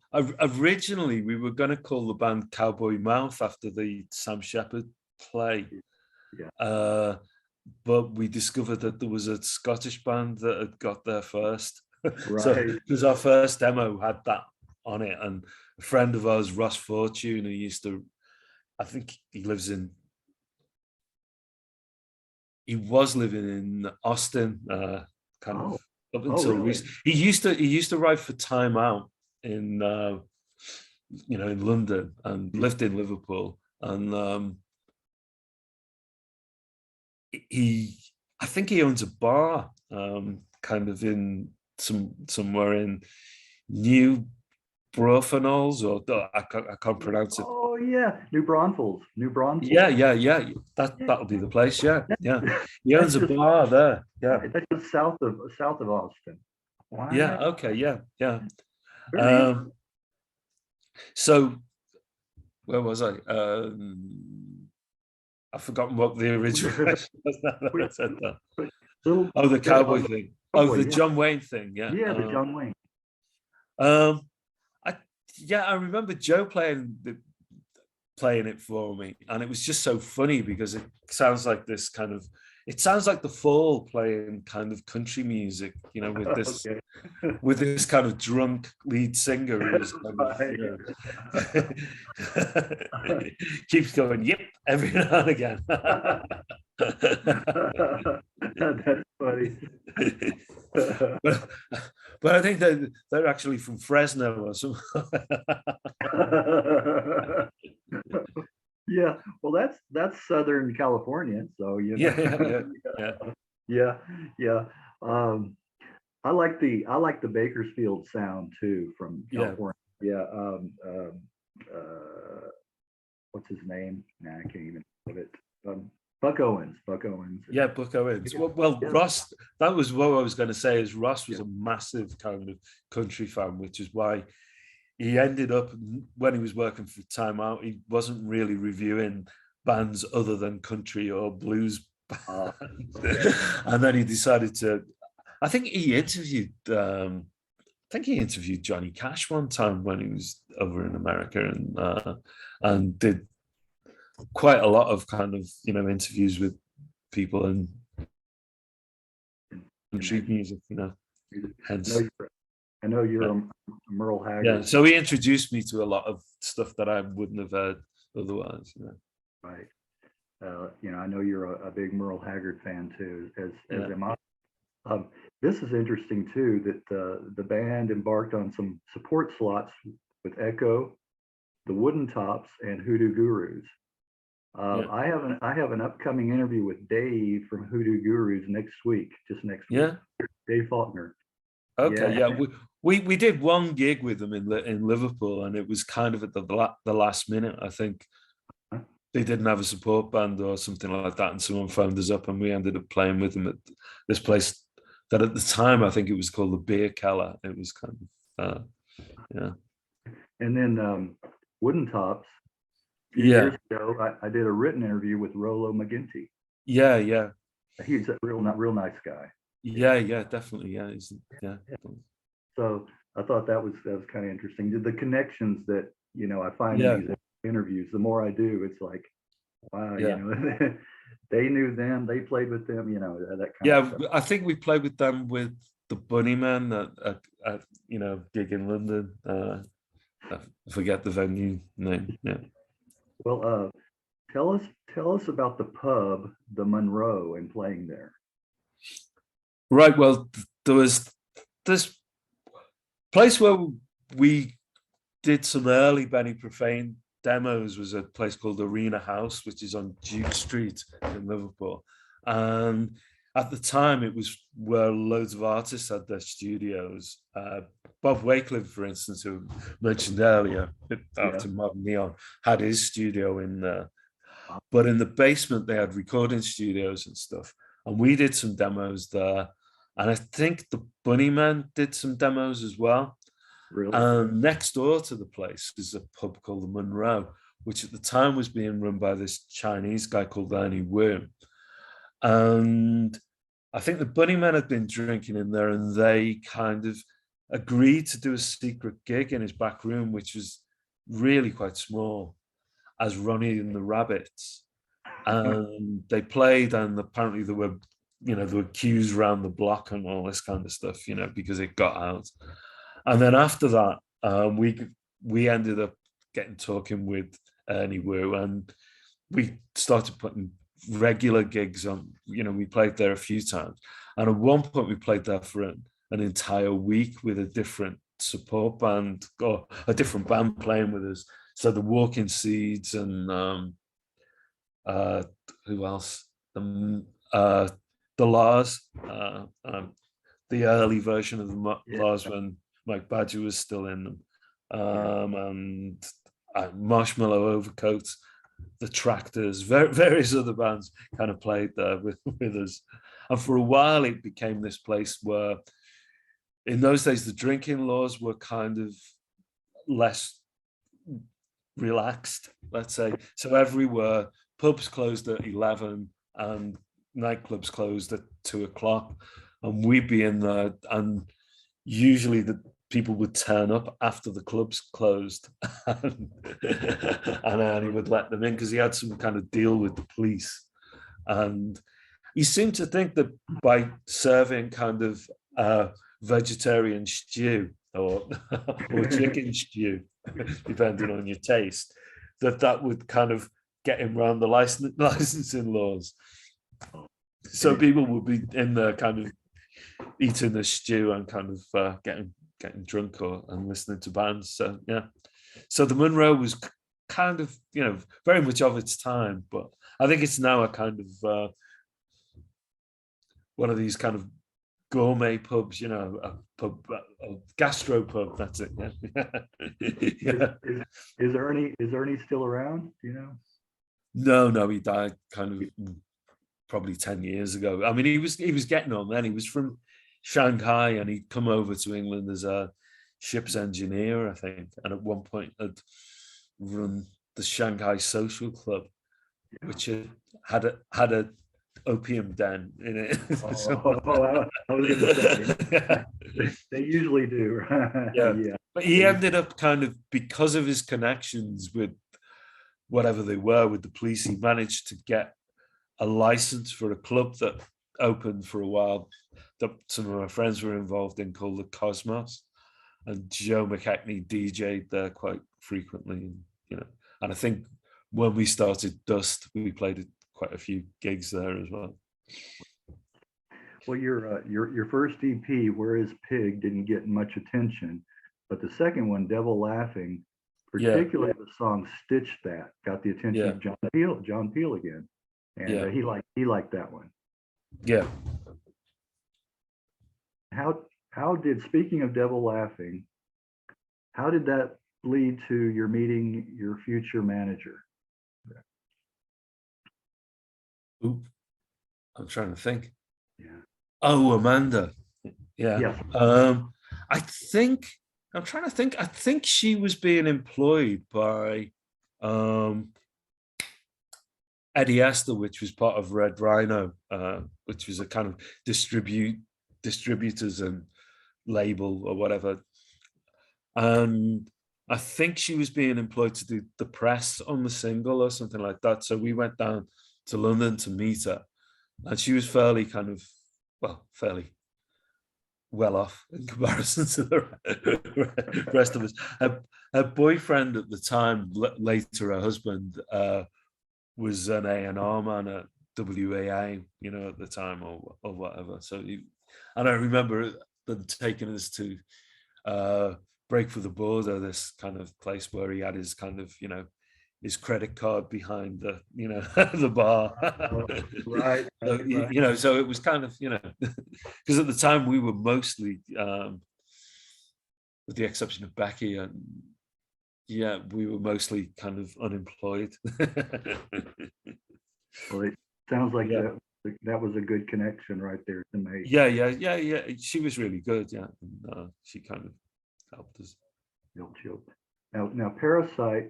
Originally, we were going to call the band Cowboy Mouth after the Sam Shepard play. Yeah. But we discovered that there was a Scottish band that had got there first. Right. So because our first demo had that on it, and a friend of ours, Ross Fortune, who I think he was living in Austin, kind of up until really? recent. He used to write for Time Out in in London, and lived in Liverpool, and I think he owns a bar, kind of in somewhere in New Brofanols, or I can't pronounce it. Oh yeah, New Braunfels. Yeah. That'll be the place. Yeah. He owns a bar there. Yeah. That's just south of Austin. Yeah. Wow. Okay. Yeah. Very So where was I? I've forgotten what the original question was. Now that I said that. Oh, the cowboy thing. Oh, the John Wayne thing. Yeah. Yeah, the John Wayne. I remember Joe playing it for me, and it was just so funny because it sounds like the Fall playing kind of country music, with this Okay. with this kind of drunk lead singer who's kind of, keeps going yep every now and again. That's funny. but I think that they're actually from Fresno or something. Yeah, well, that's Southern California, so Yeah. yeah. I like the Bakersfield sound too from California. Yeah. What's his name? Nah, I can't even think of it. Buck Owens. Yeah, Buck Owens. Well, Yeah. Ross, that was what I was going to say, is Ross was a massive kind of country fan, which is why he ended up, when he was working for Time Out, he wasn't really reviewing bands other than country or blues. And then he decided to, I think he interviewed Johnny Cash one time when he was over in America, and did quite a lot of kind of interviews with people and country music, hence. I know you're a Merle Haggard. Yeah, so he introduced me to a lot of stuff that I wouldn't have heard otherwise. Right. I know you're a big Merle Haggard fan too, as am I. This is interesting too, that the band embarked on some support slots with Echo, the Wooden Tops, and Hoodoo Gurus. I have an upcoming interview with Dave from Hoodoo Gurus next week. Yeah. Dave Faulkner. Okay. Yeah. We did one gig with them in Liverpool, and it was kind of at the last minute. I think they didn't have a support band or something like that, and someone phoned us up, and we ended up playing with them at this place that at the time I think it was called the Beer Keller. It was kind of yeah. And then Wooden Tops. Years ago, I did a written interview with Rolo McGinty. Yeah. He's a real nice guy. Yeah, definitely. Yeah. So I thought that was kind of interesting. The connections that, I find Yeah, in these interviews, the more I do, it's like, wow, yeah, they knew them, they played with them, that kind of yeah. stuff. I think we played with them with the Bunnymen at gig in London. I forget the venue name. Yeah. Well, tell us about the pub, the Monroe, and playing there. Right. Well, there was this place where we did some early Benny Profane demos. Was a place called Arena House, which is on Duke Street in Liverpool. And at the time, it was where loads of artists had their studios. Bob Wakeling, for instance, who mentioned earlier, after Modern Neon, had his studio in there. But in the basement, they had recording studios and stuff. And we did some demos there. And I think the Bunnymen did some demos as well. Really? Next door to the place is a pub called the Monroe, which at the time was being run by this Chinese guy called Ernie Wu. And I think the Bunnymen had been drinking in there, and they kind of agreed to do a secret gig in his back room, which was really quite small, as Ronnie and the Rabbits. And they played, and apparently there were queues around the block and all this kind of stuff, because it got out. And then after that, we ended up talking with Ernie Wu, and we started putting regular gigs on. We played there a few times, and at one point we played there for an entire week with a different support band or a different band playing with us. So the Walking Seeds and who else? The Lars, the early version of the Lars when Mike Badger was still in them, and Marshmallow Overcoats, the Tractors, various other bands kind of played there with us. And for a while, it became this place where, in those days, the drinking laws were kind of less relaxed, let's say. So everywhere, pubs closed at 11 and nightclubs closed at 2:00, and we'd be in there, and usually the people would turn up after the clubs closed, and he would let them in because he had some kind of deal with the police. And he seemed to think that by serving kind of vegetarian stew or chicken stew, depending on your taste, that would kind of get him around the licensing laws. So people would be in there kind of eating the stew and kind of getting drunk and listening to bands. So yeah, so the Monroe was kind of very much of its time, but I think it's now a kind of one of these kind of gourmet pubs, a pub, a gastro pub. That's it. Yeah. Is Ernie still around? Do you know? No, he died kind of probably 10 years ago. I mean, he was getting on then. He was from Shanghai, and he'd come over to England as a ship's engineer, I think, and at one point had run the Shanghai Social Club, which had a opium den in it. I was going to say, they usually do. Yeah. But he ended up kind of, because of his connections with whatever they were with the police, he managed to get a license for a club that opened for a while that some of my friends were involved in, called the Cosmos, and Joe McKechnie DJ'd there quite frequently, and I think when we started Dust, we played quite a few gigs there as well. Well, your first EP, Where Is Pig, didn't get much attention, but the second one, Devil Laughing, particularly the song Stitch That, got the attention of John Peel again, and he liked that one. Yeah. How did, speaking of Devil Laughing, how did that lead to your meeting your future manager? Oop, I'm trying to think. Yeah. Oh, Amanda. Yeah. Yes. I think she was being employed by Eddie Esther, which was part of Red Rhino, which was a kind of distributors and label or whatever. And I think she was being employed to do the press on the single or something like that. So we went down to London to meet her, and she was fairly well off in comparison to the rest of us. Her boyfriend at the time, later her husband, was an A&R man at WAA, you know, at the time or whatever. So, and I remember them taking us to Break for the Border, this kind of place where he had his kind of, you know, his credit card behind the, you know, the bar. Right. So, right. you know, so it was kind of, you know, because at the time we were mostly, with the exception of Becky, and yeah, we were mostly kind of unemployed. Well, it sounds like that was a good connection right there to make. Yeah. She was really good. Yeah, and, she kind of helped us. Now, Parasite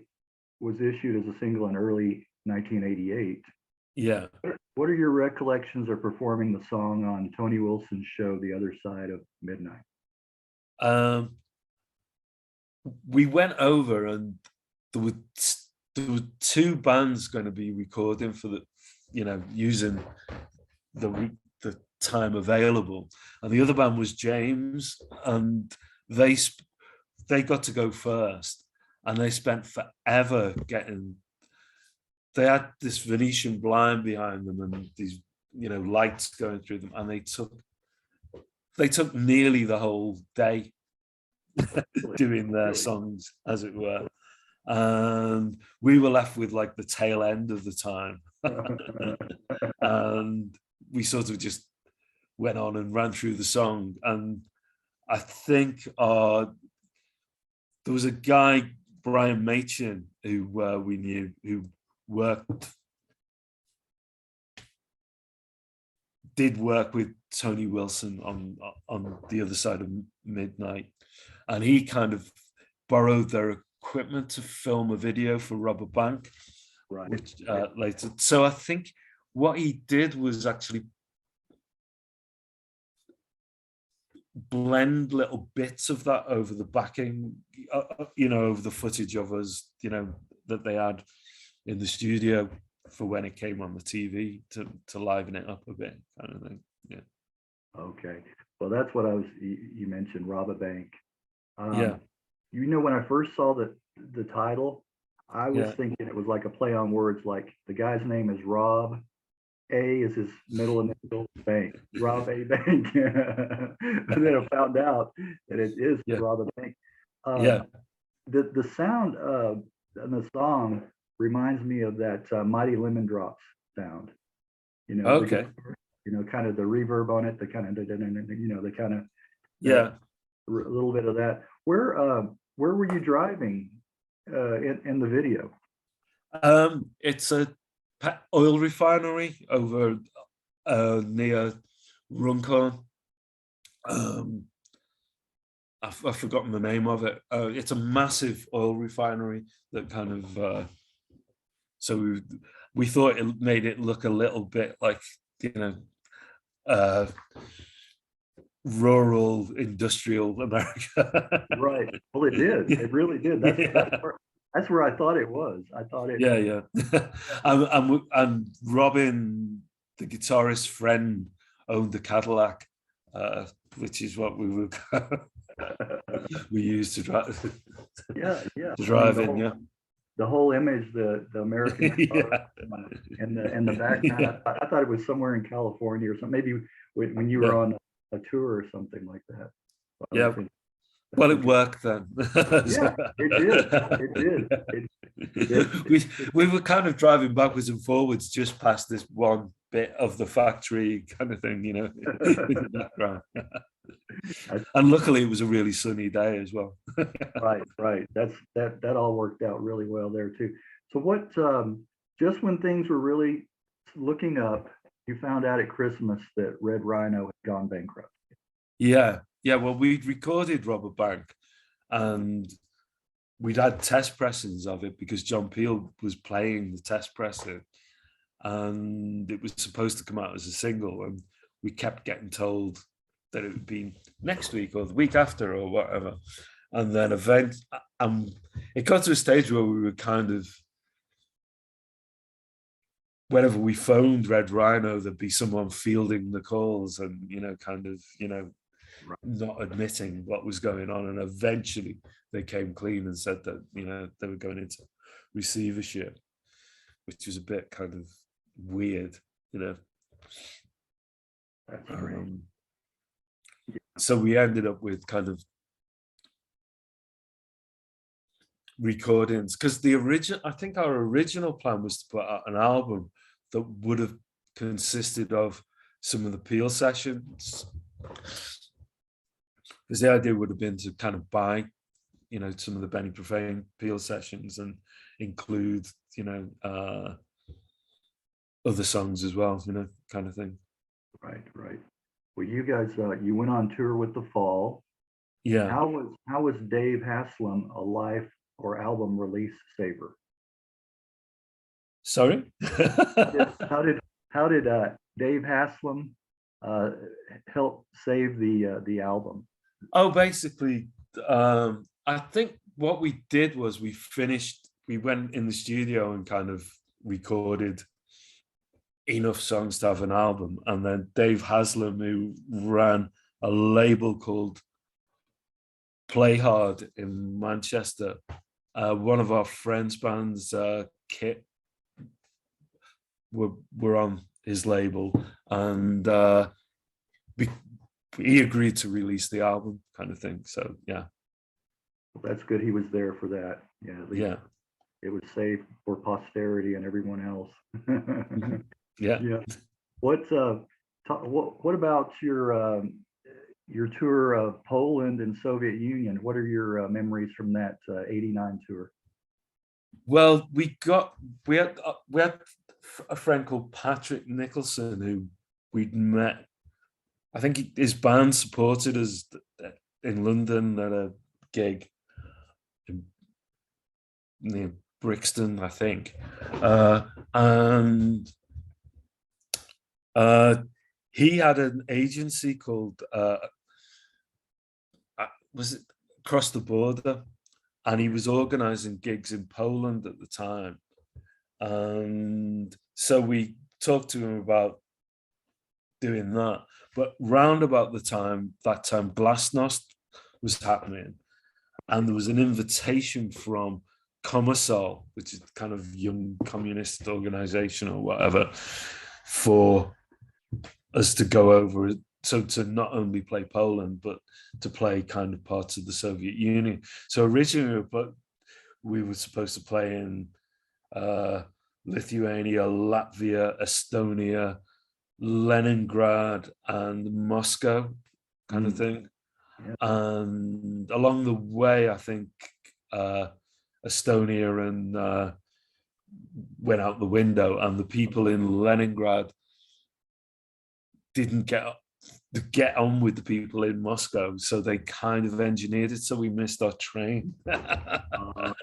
was issued as a single in early 1988. Yeah. What are your recollections of performing the song on Tony Wilson's show, The Other Side of Midnight? We went over, and there were two bands going to be recording for the, you know, using the time available, and the other band was James, and they got to go first, and they spent forever getting. They had this Venetian blind behind them and these, you know, lights going through them, and they took nearly the whole day doing their songs, as it were, and we were left with like the tail end of the time. And we sort of just went on and ran through the song. And I think there was a guy, Brian Machin, who we knew, who did work with Tony Wilson on The Other Side of Midnight, and he kind of borrowed their equipment to film a video for Robert Bank, right? Which later. So I think what he did was actually blend little bits of that over the backing, you know, over the footage of us, you know, that they had in the studio for when it came on the TV to liven it up a bit, kind of thing. Yeah. Okay. Well, that's what you mentioned, Robert Bank. Yeah. You know, when I first saw the title, I was thinking it was like a play on words, like the guy's name is Rob, A is his middle initial, Bank, Rob A. Bank. But then I found out that it is Robert Bank. The sound in the song reminds me of that Mighty Lemon Drops sound. You know, okay. You know, kind of the reverb on it, the kind of, you know, the kind of a little bit of that. Where were you driving in the video? It's a oil refinery over near Runcorn. I've forgotten the name of it. It's a massive oil refinery that kind of. So we thought it made it look a little bit like, you know, rural industrial America. Right. Well, it did. It really did. That's where I thought it was. I thought it. Yeah. And Robin, the guitarist's friend, owned a Cadillac, which is what we were we used to drive. To drive in. The whole image, the American guitar and the background. I thought it was somewhere in California or something. Maybe when you were on a tour or something like that. Well, it worked then. It did. We were kind of driving backwards and forwards just past this one bit of the factory kind of thing, you know, in the background. And luckily it was a really sunny day as well. Right. That all worked out really well there too. So what, just when things were really looking up, you found out at Christmas that Red Rhino had gone bankrupt. Yeah. Well, we'd recorded Robert Bank, and we'd had test pressings of it because John Peel was playing the test pressing, and it was supposed to come out as a single, and we kept getting told that it would be next week or the week after or whatever. And then it got to a stage where we were kind of, whenever we phoned Red Rhino, there'd be someone fielding the calls and, not admitting what was going on. And eventually they came clean and said that, they were going into receivership, which was a bit kind of weird, That's great. So we ended up with kind of recordings, because I think our original plan was to put out an album that would have consisted of some of the Peel sessions, because the idea would have been to kind of buy, some of the Benny Profane Peel sessions and include, other songs as well, kind of thing. Right. Well, you guys, you went on tour with The Fall. Yeah. How was Dave Haslam a life or album release saver? Sorry? How did Dave Haslam help save the album? Oh, basically, I think what we did was we went in the studio and kind of recorded enough songs to have an album. And then Dave Haslam, who ran a label called Play Hard in Manchester, one of our friends' bands, Kit, were on his label, and he agreed to release the album, kind of thing. So yeah, well, that's good. He was there for that. Yeah, at least it was safe for posterity and everyone else. Yeah. What about your tour of Poland and Soviet Union? What are your memories from that '89 tour? Well, we had a friend called Patrick Nicholson who we'd met. I think his band supported us in London at a gig near Brixton, I think, and he had an agency called was it Across the Border, and he was organizing gigs in Poland at the time. And so we talked to him about doing that. But round about that time, Glasnost was happening, and there was an invitation from Kommersol, which is kind of young communist organization or whatever, for us to go over, so to not only play Poland, but to play kind of parts of the Soviet Union. So originally, we were supposed to play in Lithuania, Latvia, Estonia, Leningrad, and Moscow, kind of thing. Yeah. And along the way, I think Estonia and went out the window, and the people in Leningrad didn't get on with the people in Moscow, so they kind of engineered it so we missed our train. And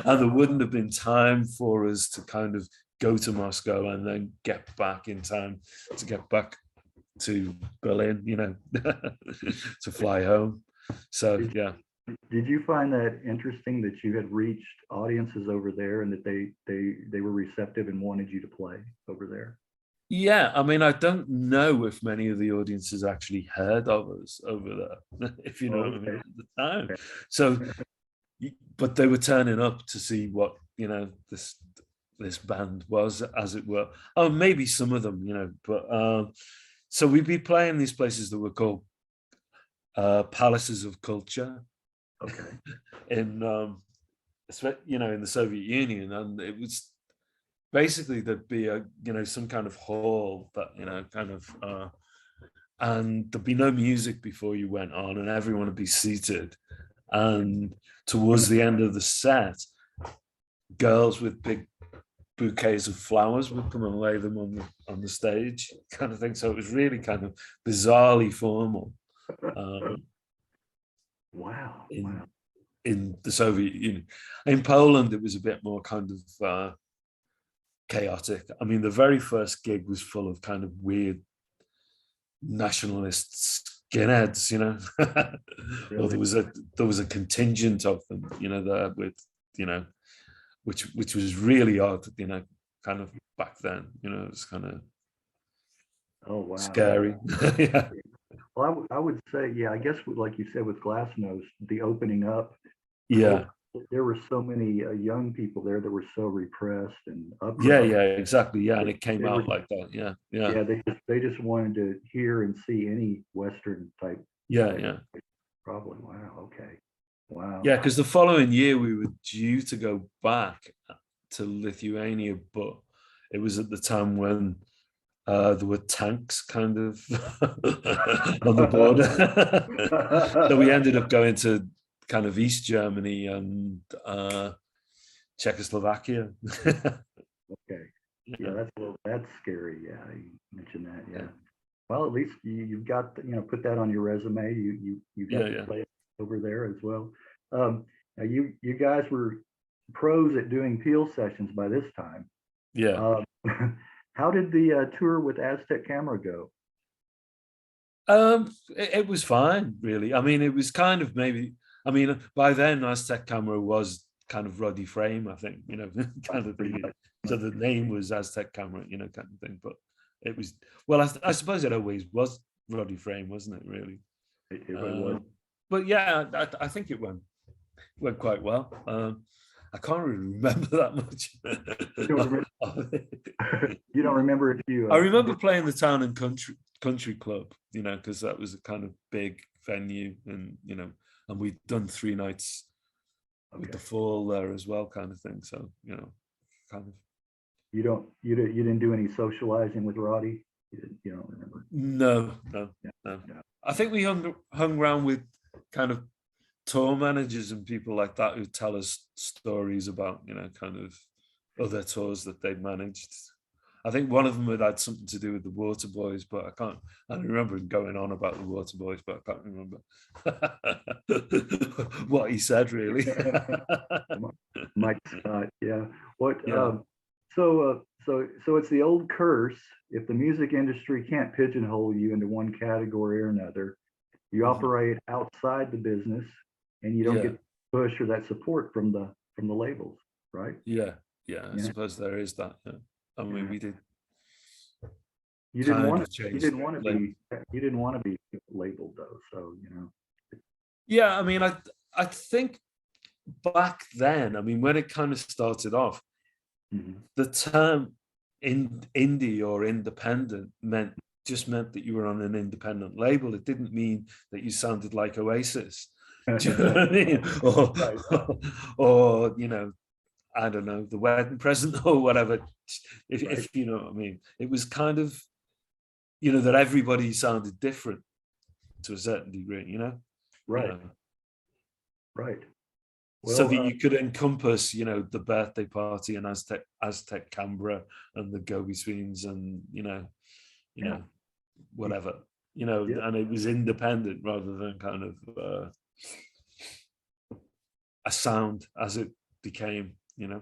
there wouldn't have been time for us to kind of go to Moscow and then get back in time to get back to Berlin, to fly home. So yeah. Did you find that interesting that you had reached audiences over there and that they were receptive and wanted you to play over there? Yeah, I mean, I don't know if many of the audiences actually heard of us over there, if you know what I mean, at the time. Okay. So, but they were turning up to see what, this band was, as it were. Oh, maybe some of them, but so we'd be playing these places that were called palaces of culture. Okay. In, in the Soviet Union, and it was basically there'd be some kind of hall that and there'd be no music before you went on, and everyone would be seated, and towards the end of the set, girls with big bouquets of flowers would come and lay them on the stage, kind of thing. So it was really kind of bizarrely formal. Wow. In the Soviet Union. In Poland, it was a bit more kind of chaotic. I mean, the very first gig was full of kind of weird nationalist skinheads, you know. Really? Or there was a contingent of them, you know, there with, you know, which was really odd, you know, kind of back then, you know, it's kind of scary. Yeah. Well, I would say, yeah, I guess like you said with Glassnose, the opening up, Yeah. there were so many young people there that were so repressed and yeah, exactly. Yeah, and it came out like that. Yeah. Yeah, they just wanted to hear and see any Western type. Yeah. Probably. Wow. Okay. Wow. Yeah, because the following year we were due to go back to Lithuania, but it was at the time when there were tanks kind of on the border. So we ended up going to kind of East Germany and Czechoslovakia. Okay. Yeah, that's scary. Yeah, you mentioned that. Yeah. Well, at least you've got, put that on your resume. You got to play over there as well. Now you guys were pros at doing Peel sessions by this time. Yeah. How did the tour with Aztec Camera go? It was fine, really. I mean, it was kind of maybe. I mean, by then Aztec Camera was kind of Roddy Frame, I think, you know, kind of thing. So the name was Aztec Camera, you know, kind of thing. But it was, well, I suppose it always was Roddy Frame, wasn't it? Really. It was. But yeah, I think it went quite well. I can't really remember that much. You don't remember if you. I remember playing the Town and Country Club, you know, because that was a kind of big venue, and you know, and we'd done 3 nights with the Fall there as well, kind of thing. So you know, kind of. You didn't do any socializing with Roddy. You don't remember? No. I think we hung around with kind of tour managers and people like that who tell us stories about, you know, kind of other tours that they'd managed. I think one of them had something to do with the Waterboys, but I remember him going on about the Waterboys, but I can't remember what he said really. Mike Scott, yeah. So it's the old curse. If the music industry can't pigeonhole you into one category or another, you operate outside the business, and you don't get push or that support from the labels, right? Yeah. I suppose there is that. Yeah. I mean, we did. You didn't want to be labeled though, so you know. Yeah, I mean, I think back then, I mean, when it kind of started off, the term indie or independent meant that you were on an independent label. It didn't mean that you sounded like Oasis. Do you know what I mean? Or you know, I don't know, The Wedding Present or whatever. If you know what I mean, it was kind of, you know, that everybody sounded different to a certain degree, you know. Right. You know? Right. Well, so that you could encompass, you know, the birthday party and Aztec Canberra and the go-betweens and you know, whatever, you know, and it was independent rather than kind of a sound as it became, you know,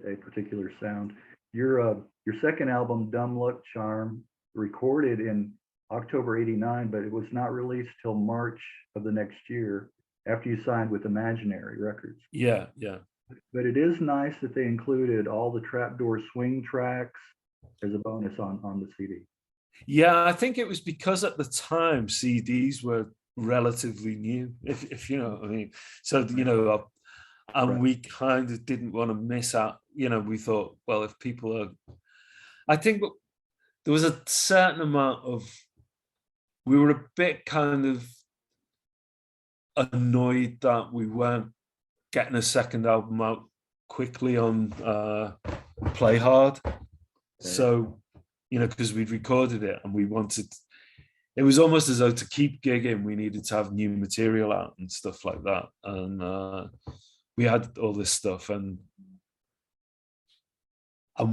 a particular sound. Your second album, Dumb Luck Charm, recorded in October '89, but it was not released till March of the next year after you signed with Imaginary Records. Yeah. But it is nice that they included all the Trapdoor swing tracks as a bonus on the CD. Yeah, I think it was because at the time CDs were relatively new, if you know what I mean. So, you know, and we kind of didn't want to miss out. You know, we thought, well, if people are, I think there was a certain amount of, we were a bit kind of annoyed that we weren't getting a second album out quickly on Play Hard. So, you know, because we'd recorded it and we wanted, it was almost as though to keep gigging, we needed to have new material out and stuff like that. And we had all this stuff, and I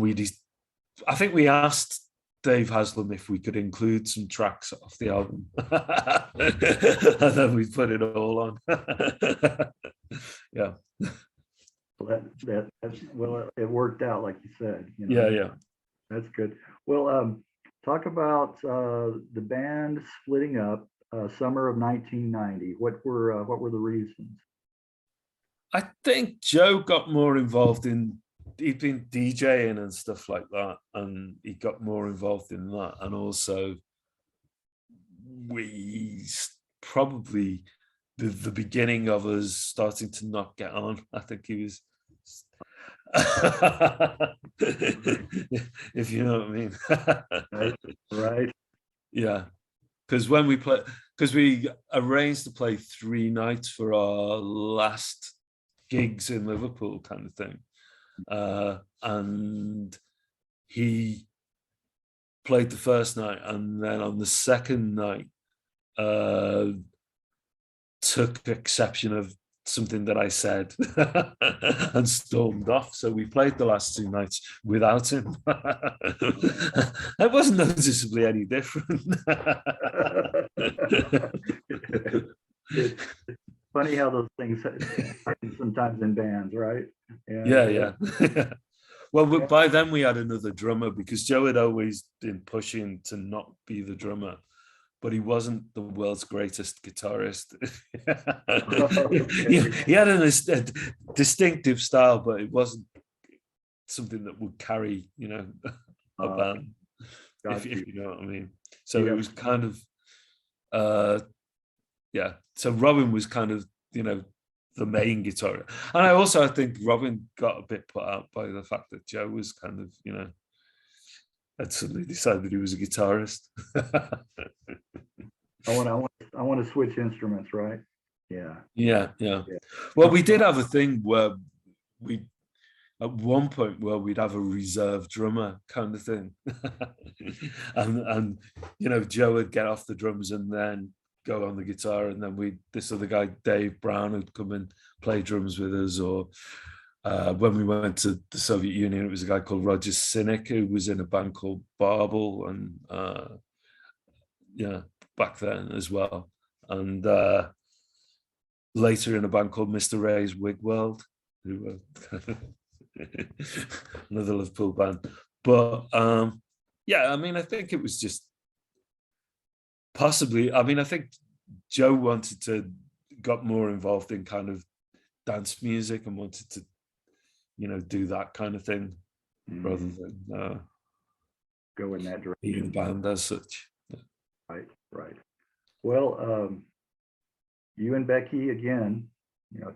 think we asked Dave Haslam if we could include some tracks off the album, and then we put it all on. Yeah. Well, it worked out like you said. You know? Yeah. That's good. Well, talk about the band splitting up. summer of 1990. What were the reasons? I think Joe got more involved in, he'd been DJing and stuff like that, and he got more involved in that. And also, we probably the beginning of us starting to not get on. I think he was, if you know what I mean. Right. Yeah, because when we play, because we arranged to play 3 nights for our last gigs in Liverpool, kind of thing, and he played the first night, and then on the second night took exception of something that I said and stormed off. So we played the last 2 nights without him. It wasn't noticeably any different. It's funny how those things happen sometimes in bands, right? And, yeah. Well, by then we had another drummer, because Joe had always been pushing to not be the drummer, but he wasn't the world's greatest guitarist. He had a distinctive style, but it wasn't something that would carry, a band, if you know what I mean. So it was kind of, So Robin was kind of, the main guitarist. And I think Robin got a bit put out by the fact that Joe was kind of, had suddenly decided he was a guitarist. I want to switch instruments, right? Yeah. Well, we did have a thing where at one point we'd have a reserve drummer kind of thing. and Joe would get off the drums and then go on the guitar, and then this other guy, Dave Brown, would come and play drums with us. Or when we went to the Soviet Union, it was a guy called Roger Sinek, who was in a band called Barbel, and back then as well. And later in a band called Mr. Ray's Wig World, who were another Liverpool band. But I think it was just possibly, I think Joe got more involved in kind of dance music and wanted to, do that kind of thing rather than go in that direction. Being a band as such. Right. Well, you and Becky, again,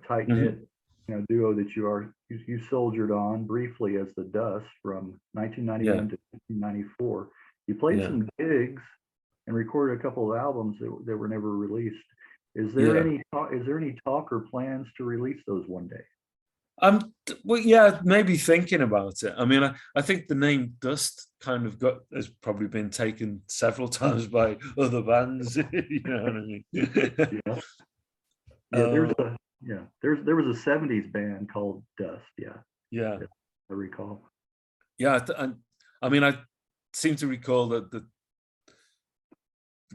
tight knit, duo that you soldiered on briefly as the Dust from 1991 to 1994. You played some gigs and recorded a couple of albums that were never released. Is there any talk or plans to release those one day? Maybe thinking about it. I think the name Dust kind of has probably been taken several times by other bands. You know what I mean? There was a 70s band called Dust. I recall. I seem to recall that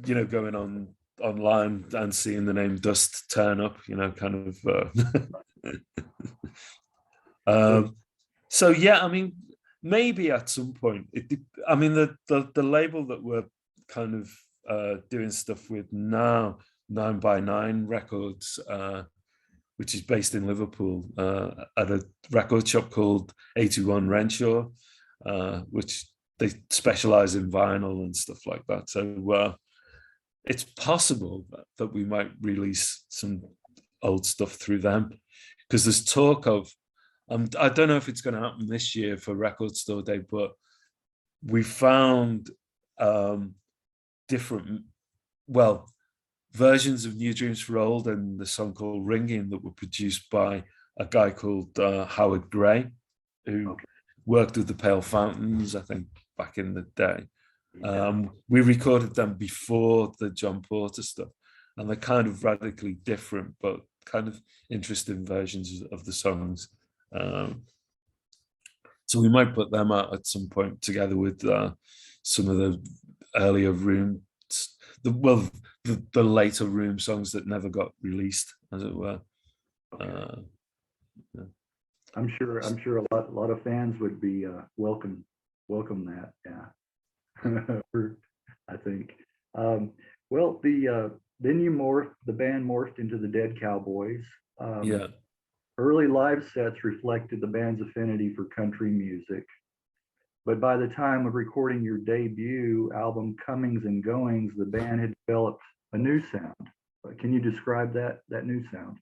going online and seeing the name Dust turn up, kind of. Maybe at some point. The label that we're kind of doing stuff with now, 9x9 Records, which is based in Liverpool, at a record shop called 81 Renshaw, which they specialize in vinyl and stuff like that. So it's possible that we might release some old stuff through them, because there's talk of, I don't know if it's going to happen this year for Record Store Day, but we found different, versions of New Dreams for Old and the song called Ringing that were produced by a guy called Howard Gray, who worked with the Pale Fountains, I think, back in the day. We recorded them before the John Porter stuff, and they're kind of radically different, but kind of interesting versions of the songs. So we might put them out at some point together with some of the earlier Room, the later Room songs that never got released, as it were. I'm sure a lot of fans would be welcome that. I think. The then the band morphed into the Dead Cowboys. Yeah. Early live sets reflected the band's affinity for country music. But by the time of recording your debut album, Comings and Goings, the band had developed a new sound. Can you describe that new sound?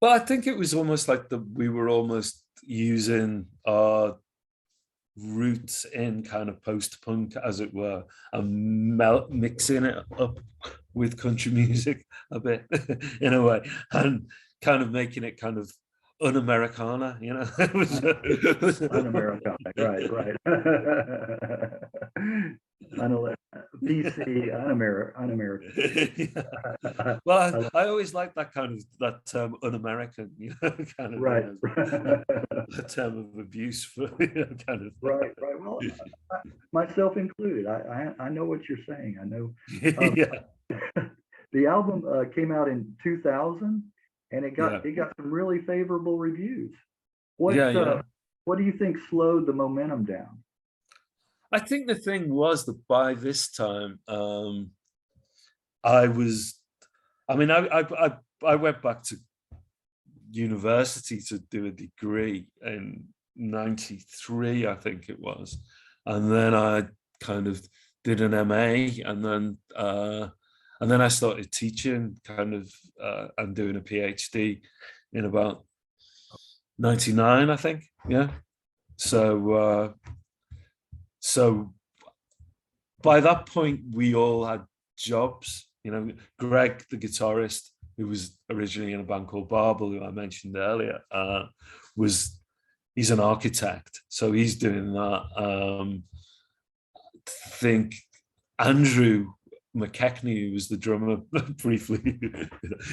Well, I think it was almost like we were almost using our roots in kind of post-punk, as it were, and mixing it up with country music a bit in a way, and kind of making it kind of un-Americana, you know. Un-Americana, right. PC, un-American. Yeah. Well, I always like that term un-American, you know, kind of, right. A term of abuse for, you know, kind of. Right. Well, myself included. I know what you're saying. I know. Yeah. The album came out in 2000, and it got some really favorable reviews. What do you think slowed the momentum down? I think the thing was that by this time, I went back to university to do a degree in '93, I think it was, and then I kind of did an MA, and then I started teaching, kind of, and doing a PhD in about '99, I think. Yeah. So by that point, we all had jobs. You know, Greg, the guitarist, who was originally in a band called Barbel, who I mentioned earlier, he's an architect, so he's doing that. I think Andrew McKechnie, who was the drummer briefly,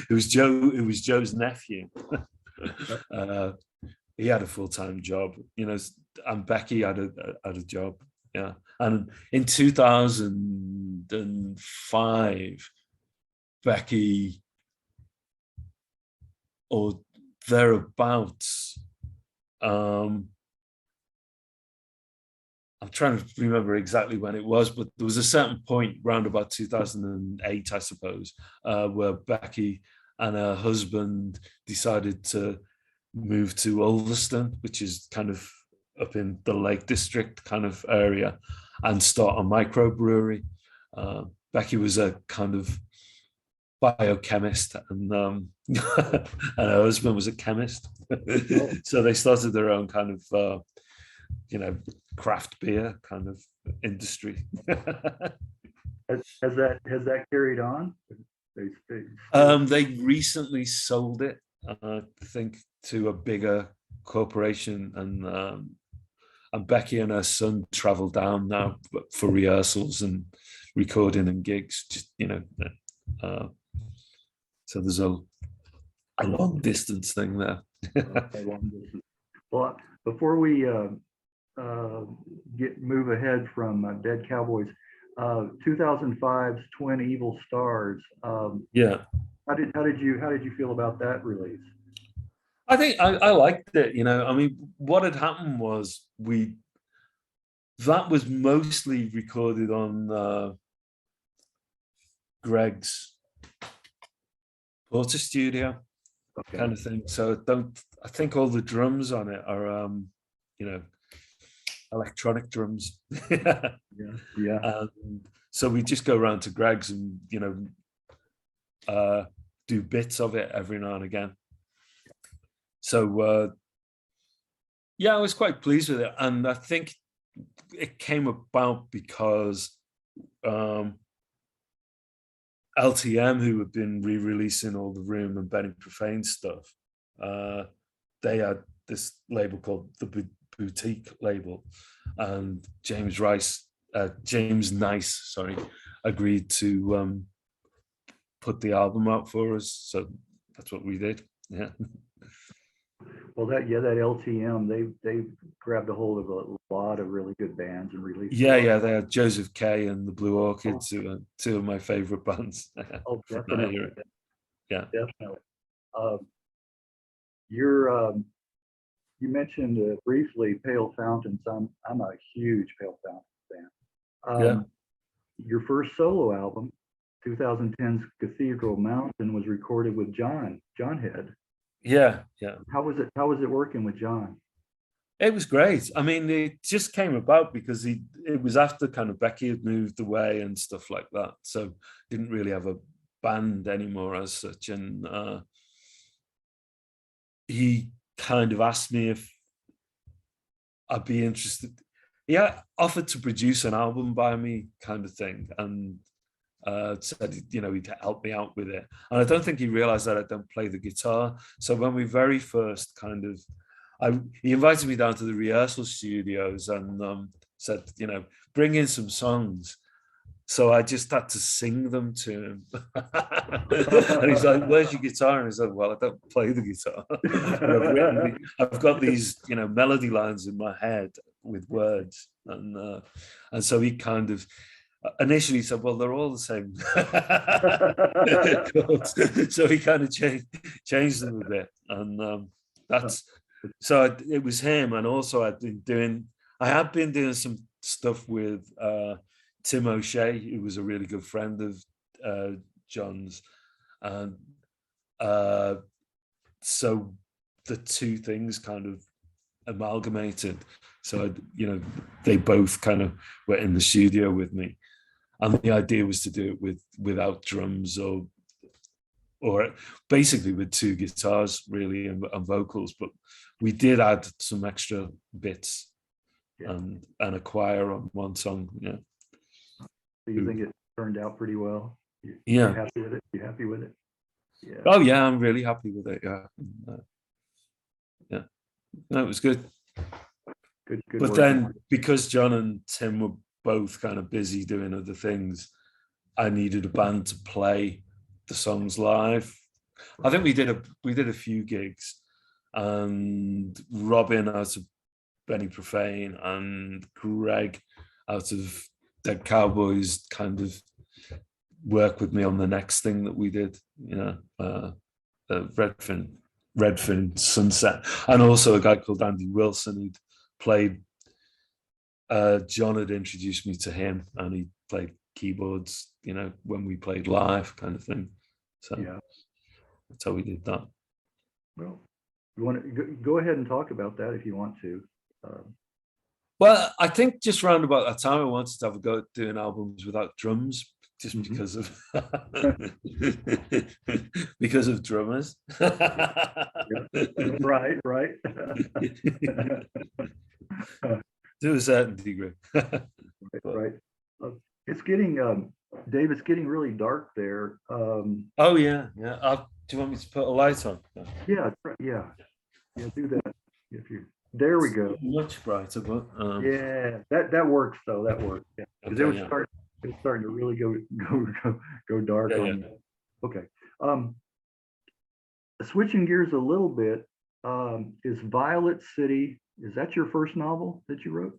it was Joe's nephew. He had a full-time job, you know, and Becky had a job. Yeah. And in 2005, Becky, or thereabouts, I'm trying to remember exactly when it was, but there was a certain point around about 2008, I suppose, where Becky and her husband decided to move to Ulverston, which is kind of up in the Lake District kind of area, and start a microbrewery. Becky was a kind of biochemist, and and her husband was a chemist. So they started their own kind of, you know, craft beer kind of industry. Has that carried on? They recently sold it, I think, to a bigger corporation, and Becky and her son travel down now for rehearsals and recording and gigs. Just, you know, so there's a long distance thing there. Okay, long distance. Well, before we move ahead from Dead Cowboys, 2005's Twin Evil Stars. Yeah. How did you feel about that release? I think I liked it. You know, I mean, what had happened was that was mostly recorded on Greg's Porter studio, kind of thing. So I think all the drums on it are, you know, electronic drums. Yeah. So we just go around to Greg's and, you know, do bits of it every now and again. So yeah, I was quite pleased with it, and I think it came about because LTM, who had been re-releasing all the Room and Benny Profane stuff, they had this label called the Boutique label, and James Nice, agreed to put the album out for us. So that's what we did. Yeah. Well, that LTM, they grabbed a hold of a lot of really good bands and released. Yeah, they had Joseph K and the Blue Orchids, who are two of my favorite bands. Oh, definitely. Yeah, definitely. You mentioned briefly Pale Fountains. I'm a huge Pale Fountains fan. Yeah. Your first solo album, 2010's Cathedral Mountain was recorded with John Head. Yeah. How was it working with John? It was great. I mean, it just came about because it was after kind of Becky had moved away and stuff like that. So didn't really have a band anymore as such. And he kind of asked me if I'd be interested. He offered to produce an album by me kind of thing. And said, he'd help me out with it. And I don't think he realized that I don't play the guitar. So when we very first kind of, he invited me down to the rehearsal studios and said, bring in some songs. So I just had to sing them to him. And he's like, where's your guitar? And I said, well, I don't play the guitar. I've got these, melody lines in my head with words. And so he kind of initially said, well, they're all the same. So he kind of changed them a bit. And so it was him. And also I had been doing some stuff with Tim O'Shea, who was a really good friend of John's. And so the two things kind of amalgamated. So, they both kind of were in the studio with me. And the idea was to do it without drums or basically with two guitars really and vocals. But we did add some extra bits and a choir on one song. Yeah. So you think it turned out pretty well? Yeah. You happy with it? You happy with it? Yeah. Oh yeah, I'm really happy with it. Yeah. Yeah. No, it was good. Good. But then because John and Tim were both kind of busy doing other things, I needed a band to play the songs live. I think we did a few gigs, and Robin out of Benny Profane and Greg out of Dead Cowboys kind of work with me on the next thing that we did, Redfin Sunset, and also a guy called Andy Wilson who'd played. John had introduced me to him, and he played keyboards, when we played live, kind of thing. So that's how we did that. Well, you want to go ahead and talk about that if you want to. Well, I think just round about that time, I wanted to have a go at doing albums without drums, just because of because of drummers. Right. To a certain degree. Right. It's getting, Dave, it's getting really dark there. Oh yeah. Do you want me to put a light on? Yeah, do that. There we go. Much brighter, but yeah, that works though. That works. Yeah, because it was starting to really go dark on me. Okay. Switching gears a little bit, is Violet City, is that your first novel that you wrote?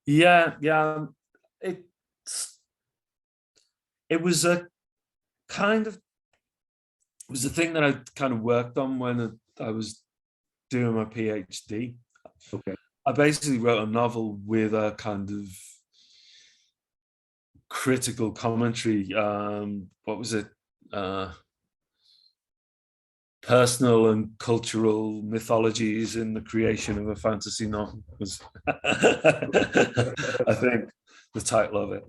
Yeah. It was a thing that I kind of worked on when I was doing my PhD. Okay. I basically wrote a novel with a kind of critical commentary. What was it? Personal and cultural mythologies in the creation of a fantasy novel was, I think, the title of it.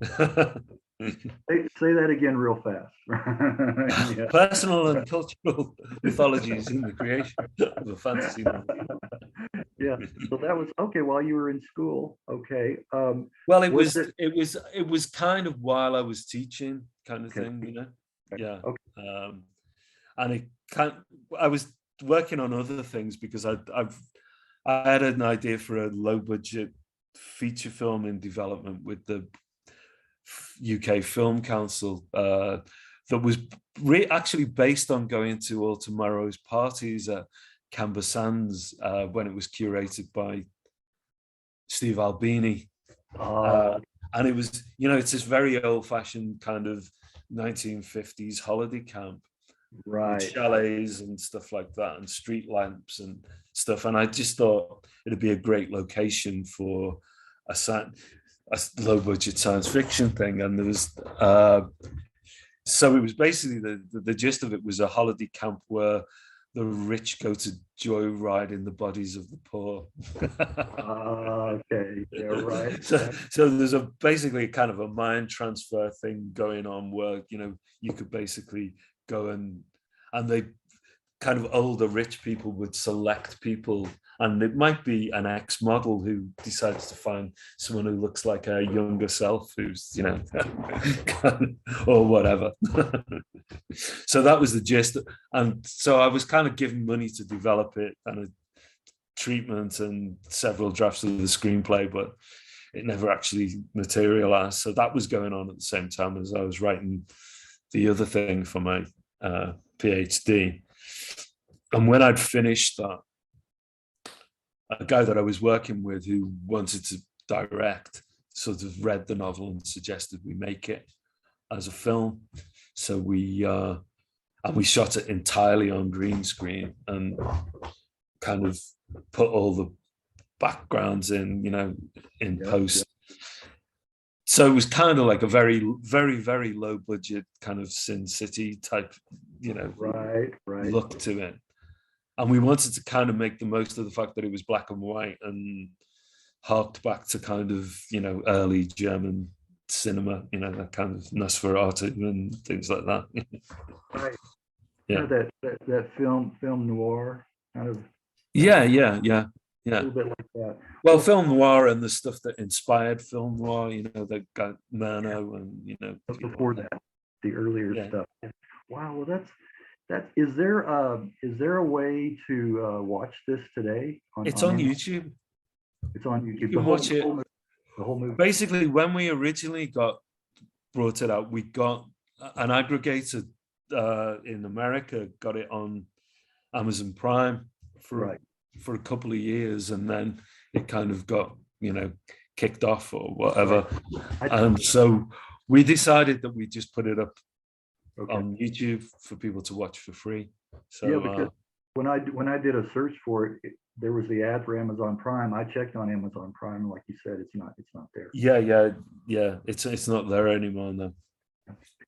Say that again real fast. Yeah. Personal and cultural mythologies in the creation of a fantasy novel. Yeah, so that was okay while you were in school. Okay. Well, it was kind of while I was teaching, kind of thing, Yeah. Okay. And I was working on other things because I had an idea for a low budget feature film in development with the UK Film Council that was actually based on going to all tomorrow's parties at Camber Sands when it was curated by Steve Albini. And it was, it's this very old-fashioned kind of 1950s holiday camp. Right. With chalets and stuff like that, and street lamps and stuff. And I just thought it'd be a great location for a low budget science fiction thing. And there was So it was basically the gist of it was a holiday camp where the rich go to joyride in the bodies of the poor. Okay, yeah, right. So there's basically kind of a mind transfer thing going on where, you could basically go and they kind of older rich people would select people, and it might be an ex-model who decides to find someone who looks like a younger self who's, or whatever. So that was the gist. And so I was kind of given money to develop it, and a treatment and several drafts of the screenplay, but it never actually materialized. So that was going on at the same time as I was writing the other thing for my PhD. And when I'd finished that, a guy that I was working with who wanted to direct sort of read the novel and suggested we make it as a film. So we shot it entirely on green screen and kind of put all the backgrounds in, in post. So it was kind of like a very, very, very low budget kind of Sin City type, right. look to it. And we wanted to kind of make the most of the fact that it was black and white and harked back to kind of, early German cinema, that kind of Nosferatu and things like that. Right. Yeah. That film noir kind of. Yeah. A little bit like that. Well, film noir and the stuff that inspired film noir, that got Murnau and, before that, the earlier stuff. Wow. Well, that's is there a way to watch this today? It's on YouTube. It's on YouTube. You can watch it. The whole movie. Basically, when we originally brought it out, we got an aggregator in America, got it on Amazon Prime for a couple of years, and then it kind of got kicked off or whatever. And so we decided that we just put it up on YouTube for people to watch for free. So because when I did a search for it, there was the ad for Amazon Prime. I checked on Amazon Prime, and like you said, it's not there. Yeah. It's not there anymore now.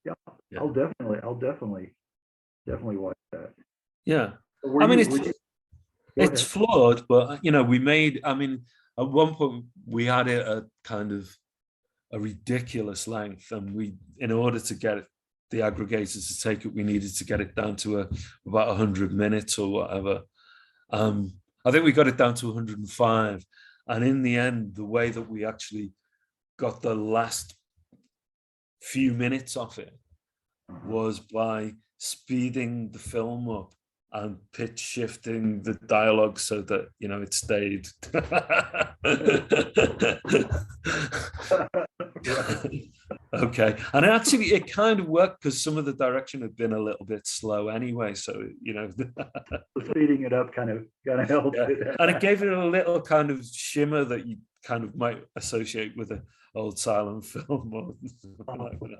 Yeah. I'll definitely watch that. Yeah. It's flawed, but we made. I mean, at one point we had it at kind of a ridiculous length, and in order to get the aggregators to take it, we needed to get it down to about 100 minutes or whatever. I think we got it down to 105, and in the end, the way that we actually got the last few minutes of it was by speeding the film up and pitch shifting the dialogue so that it stayed. Okay, and actually it kind of worked because some of the direction had been a little bit slow anyway, so speeding it up kind of helped it. And it gave it a little kind of shimmer that you kind of might associate with an old silent film or something like that.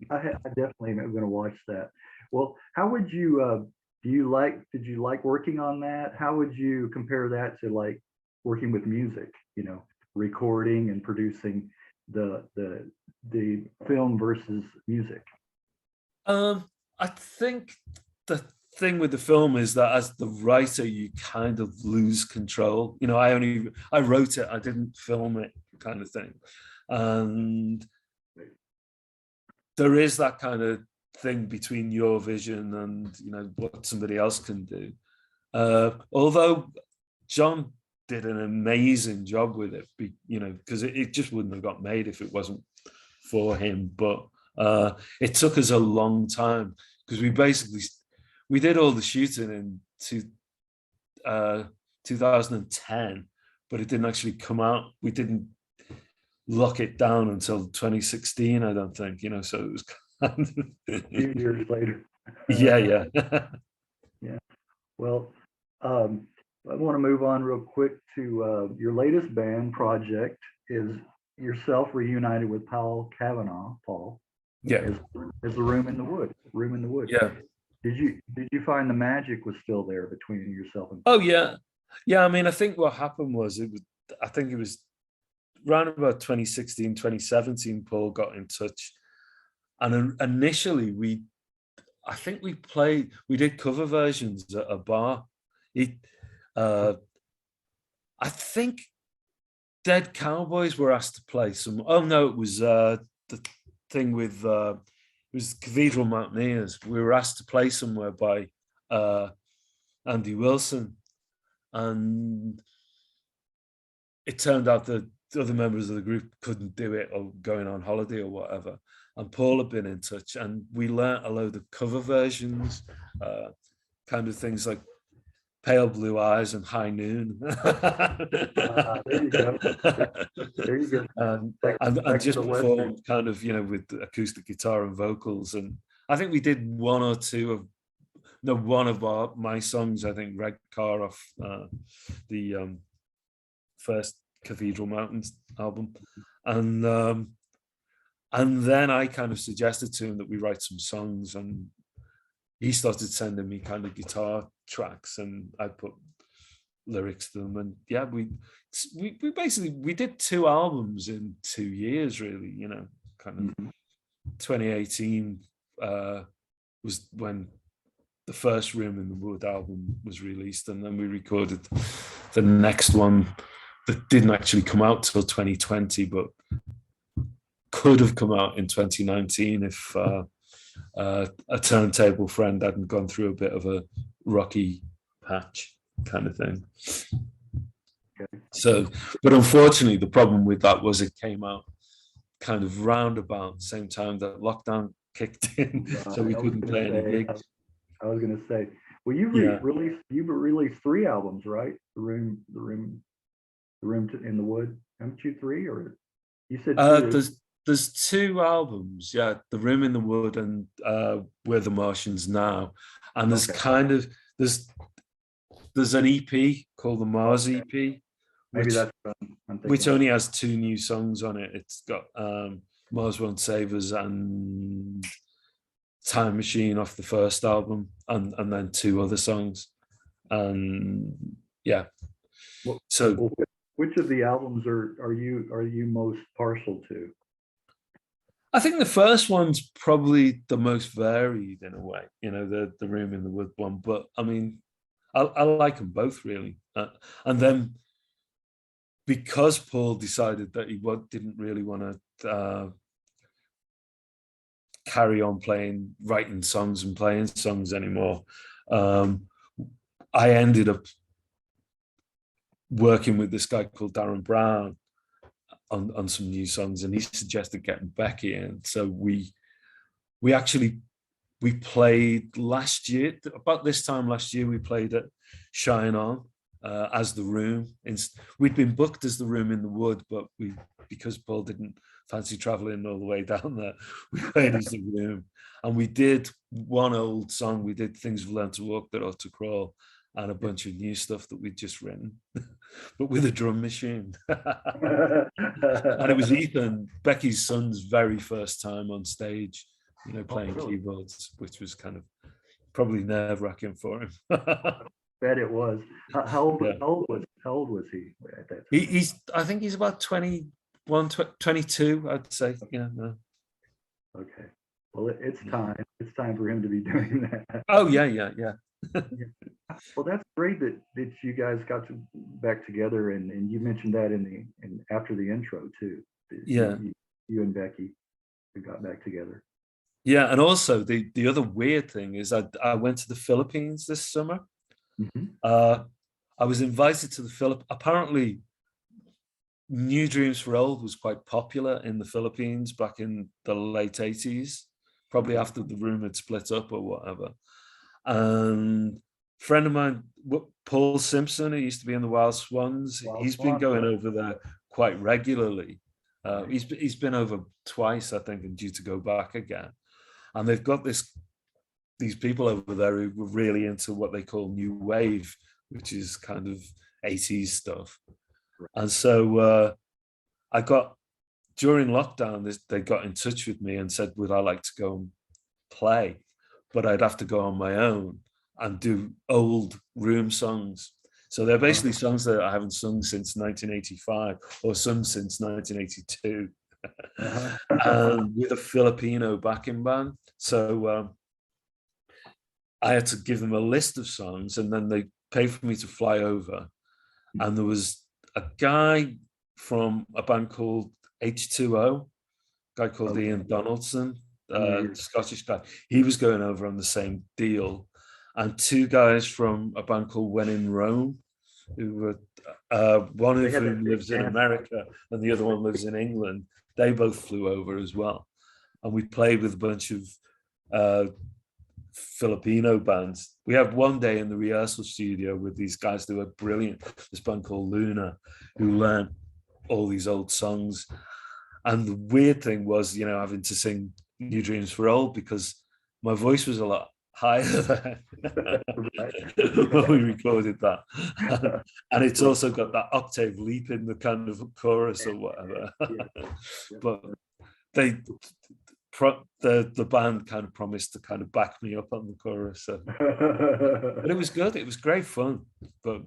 I definitely am going to watch that. Well, how would you did you like working on that? How would you compare that to like working with music, recording and producing the film versus music? I think the thing with the film is that as the writer, you kind of lose control. I wrote it, I didn't film it, kind of thing. And there is that kind of thing between your vision and what somebody else can do. Although John did an amazing job with it, because it just wouldn't have got made if it wasn't for him. But it took us a long time because we did all the shooting in 2010, but it didn't actually come out. We didn't lock it down until 2016, I don't think, so it was kind of a few years later. Yeah. Well, I want to move on real quick to your latest band project is yourself reunited with Paul Cavanagh. Paul. Yeah. As the Room in the Wood. Yeah. Did you find the magic was still there between yourself and Paul? Oh yeah. I mean, I think what happened was it was around about 2016, 2017, Paul got in touch And initially I think we did cover versions at a bar. I think Dead Cowboys were asked to play some. Oh no, it was the thing with it was Cathedral Mountaineers. We were asked to play somewhere by Andy Wilson, and it turned out that the other members of the group couldn't do it or going on holiday or whatever. And Paul had been in touch, and we learnt a load of cover versions, kind of things like Pale Blue Eyes and High Noon. There you go. There you go. And just performed kind of, with acoustic guitar and vocals. And I think we did one of my songs, I think Red Car off the first Cathedral Mountains album. And then I kind of suggested to him that we write some songs, and he started sending me kind of guitar tracks, and I put lyrics to them. And yeah, we basically did 2 albums in 2 years, really. Kind of 2018 was when the first Room in the Wood album was released, and then we recorded the next one that didn't actually come out till 2020, but could have come out in 2019 if a turntable friend hadn't gone through a bit of a rocky patch kind of thing. Okay. So, but unfortunately, the problem with that was it came out kind of round about the same time that lockdown kicked in, so we couldn't play any gigs. I was going to say, well, you released 3 albums, right? The Room in the Wood. Haven't you 3, or you said 2? There's 2 albums, yeah. The Room in the Wood and We're the Martians Now, and there's there's an EP called the Mars EP, which only has 2 new songs on it. It's got Mars Won't Save Us and Time Machine off the first album, and then 2 other songs, and yeah. So, which of the albums are you most partial to? I think the first one's probably the most varied in a way, the Room in the Wood one. But I mean, I like them both really. And then because Paul decided that he didn't really want to carry on writing songs and playing songs anymore, I ended up working with this guy called Darren Brown on some new songs, and he suggested getting Becky in. So we played last year, about this time last year, we played at Shine On as the Room. We'd been booked as the Room in the Wood, but because Paul didn't fancy traveling all the way down there, we played as the Room. And we did one old song. We did Things We've Learned to Walk That Ought to Crawl, and a bunch of new stuff that we'd just written, but with a drum machine. And it was Ethan, Becky's son's very first time on stage, playing keyboards, which was kind of probably nerve-wracking for him. Bet it was. How old was he at that time? I think he's about 21, 22, I'd say. Yeah, no. Okay. Well, it's time. It's time for him to be doing that. Oh, yeah. Well, that's great that you guys got back together, and you mentioned that after the intro too. Yeah, you and Becky got back together. Yeah, and also the other weird thing is I went to the Philippines this summer. Mm-hmm. I was invited to the Philippines. Apparently, New Dreams for Old was quite popular in the Philippines back in the late 80s, probably after the Room had split up or whatever. And a friend of mine, Paul Simpson, who used to be in the Wild Swans, he's been going over there quite regularly. He's been over twice, I think, and due to go back again. And they've got these people over there who were really into what they call new wave, which is kind of 80s stuff. And so during lockdown, they got in touch with me and said, would I like to go and play? But I'd have to go on my own and do old Room songs. So they're basically songs that I haven't sung since 1985 or sung since 1982. with a Filipino backing band. So I had to give them a list of songs, and then they paid for me to fly over. And there was a guy from a band called H2O, guy called Ian Donaldson, Scottish guy. He was going over on the same deal. And two guys from a band called When in Rome, who were one of whom lives in America and the other one lives in England. They both flew over as well. And we played with a bunch of Filipino bands. We had one day in the rehearsal studio with these guys that were brilliant. This band called Luna, who learned all these old songs. And the weird thing was, you know, having to sing New Dreams for Old, because my voice was a lot higher there when we recorded that. And it's also got that octave leap in the kind of chorus or whatever. But the band kind of promised to kind of back me up on the chorus. So. But it was good. It was great fun. But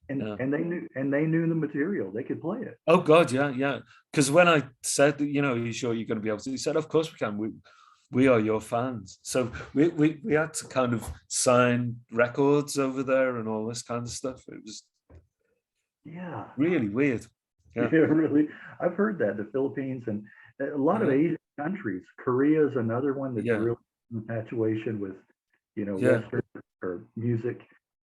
and they knew the material. They could play it. Oh God, yeah. Because when I said, you know, are you sure you're going to be able to? He said, of course we can. We are your fans. So we had to kind of sign records over there and all this kind of stuff. It was really weird. Yeah, really. I've heard that the Philippines and a lot of Asian countries. Korea is another one that's really infatuation with, you know, Western or music.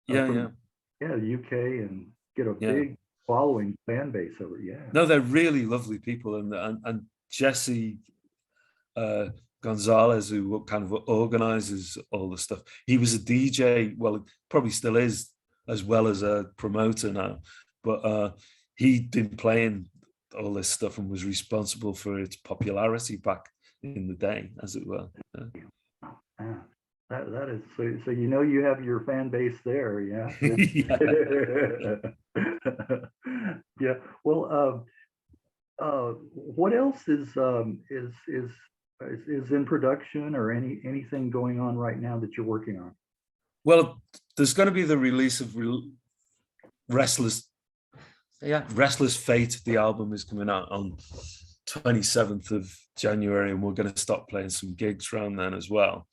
The UK, and get a big following fan base over. No, they're really lovely people, and Jesse Gonzalez, who kind of organizes all the stuff. He was a DJ, well, probably still is, as well as a promoter now, but he'd been playing all this stuff and was responsible for its popularity back in the day, as it were. That is so you know you have your fan base there, yeah. Well, what else is in production, or anything going on right now that you're working on? Well, there's going to be the release of Restless Fate. The album is coming out on 27th of January, and we're going to start playing some gigs around then as well.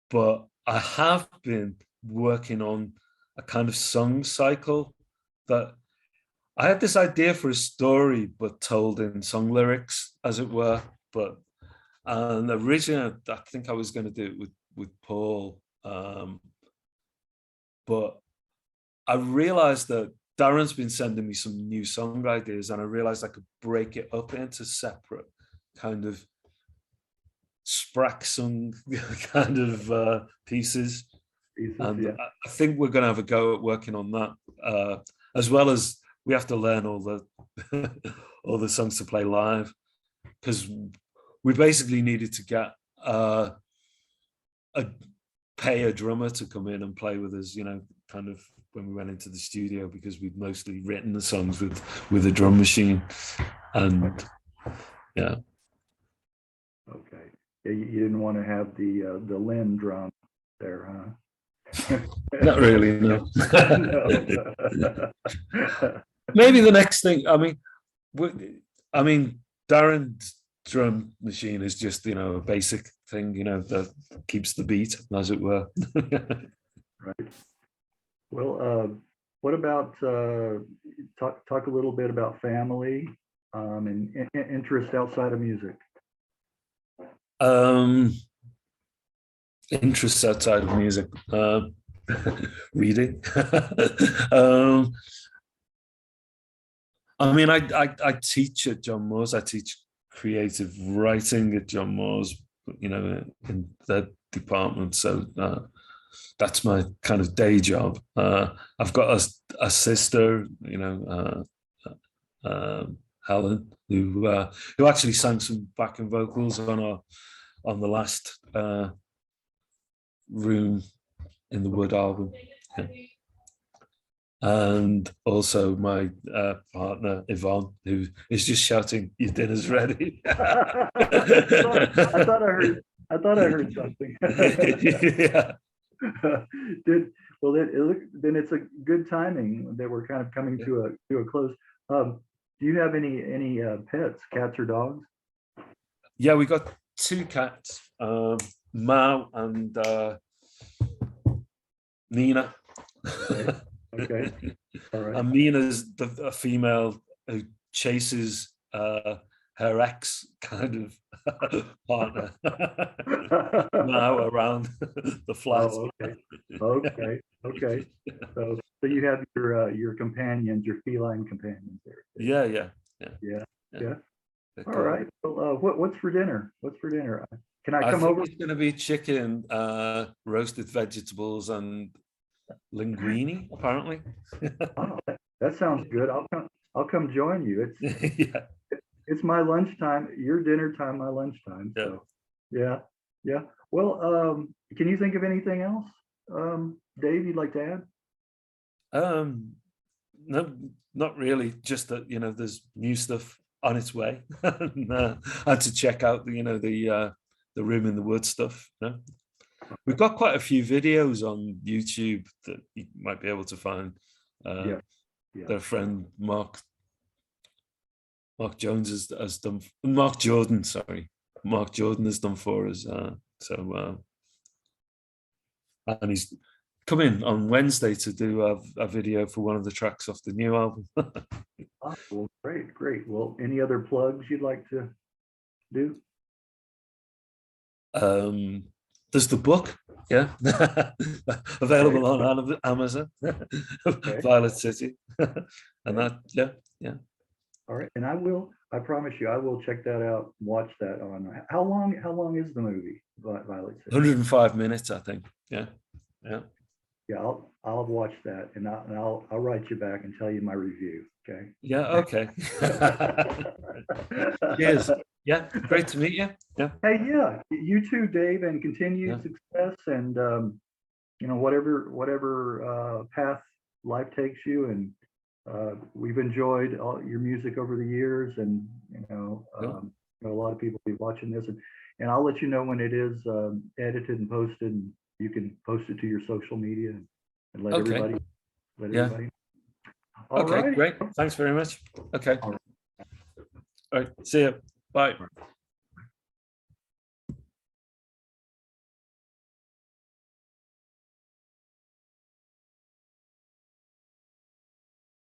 But I have been working on a kind of song cycle that I had this idea for a story, but told in song lyrics, as it were. And originally, I think I was going to do it with Paul. But I realized that Darren's been sending me some new song ideas, and I realized I could break it up into separate kind of sprack song kind of pieces. And I think we're going to have a go at working on that, as well as we have to learn all the songs to play live, because we basically needed to get pay a drummer to come in and play with us, you know, kind of when we went into the studio, because we'd mostly written the songs with a drum machine. And okay. You didn't want to have the Lynn drum there, huh? Not really, no. Maybe the next thing. I mean, Darren's drum machine is just, you know, a basic thing, you know, that keeps the beat, as it were. Right. Well, what about talk a little bit about family and interest outside of music? Interests outside of music, reading. I mean, I teach at John Moores. I teach creative writing at John Moores, you know, in that department. So that's my kind of day job. I've got a sister, you know, Helen, who actually sang some backing vocals on the last Room in the Wood album. Yeah. And also my partner Yvonne, who is just shouting, "Your dinner's ready." I thought I heard something. Yeah. Then it's a good timing that we're kind of coming to a close. Do you have any pets, cats or dogs? Yeah, we got 2 cats, Mao and Nina. Okay. All right. And Nina's a female who chases her ex kind of partner now around the flat. Oh, okay. So you have your companions, your feline companions there. Yeah. All right. Well, what's for dinner? Can I come over? Think it's going to be chicken, roasted vegetables, and linguine. Apparently. Oh, that sounds good. I'll come join you. Yeah. It's my lunchtime, your dinner time, my lunchtime. So yeah. Well, can you think of anything else, Dave, you'd like to add? No, not really. Just that, there's new stuff on its way, and to check out the Room in the Woods stuff. We've got quite a few videos on YouTube that you might be able to find. Their friend Mark Jones has done. Mark Jordan has done for us. And he's coming on Wednesday to do a video for one of the tracks off the new album. Oh, well, great. Well, any other plugs you'd like to do? There's the book, available on Amazon, Violet City, and that, yeah. All right, and I promise you, I will check that out, watch that on. How long is the movie, Violet City? 105 minutes, I think. Yeah. Yeah, I'll watch that, and I'll write you back and tell you my review. Okay. Yeah. Okay. Cheers. Yeah. Great to meet you. Yeah. Hey, yeah. You too, Dave, and continued success, and whatever path life takes you. And we've enjoyed all your music over the years, and a lot of people will be watching this, and I'll let you know when it is edited and posted, and you can post it to your social media and let everybody know. Okay, great. Thanks very much. Okay. All right. See you. Bye.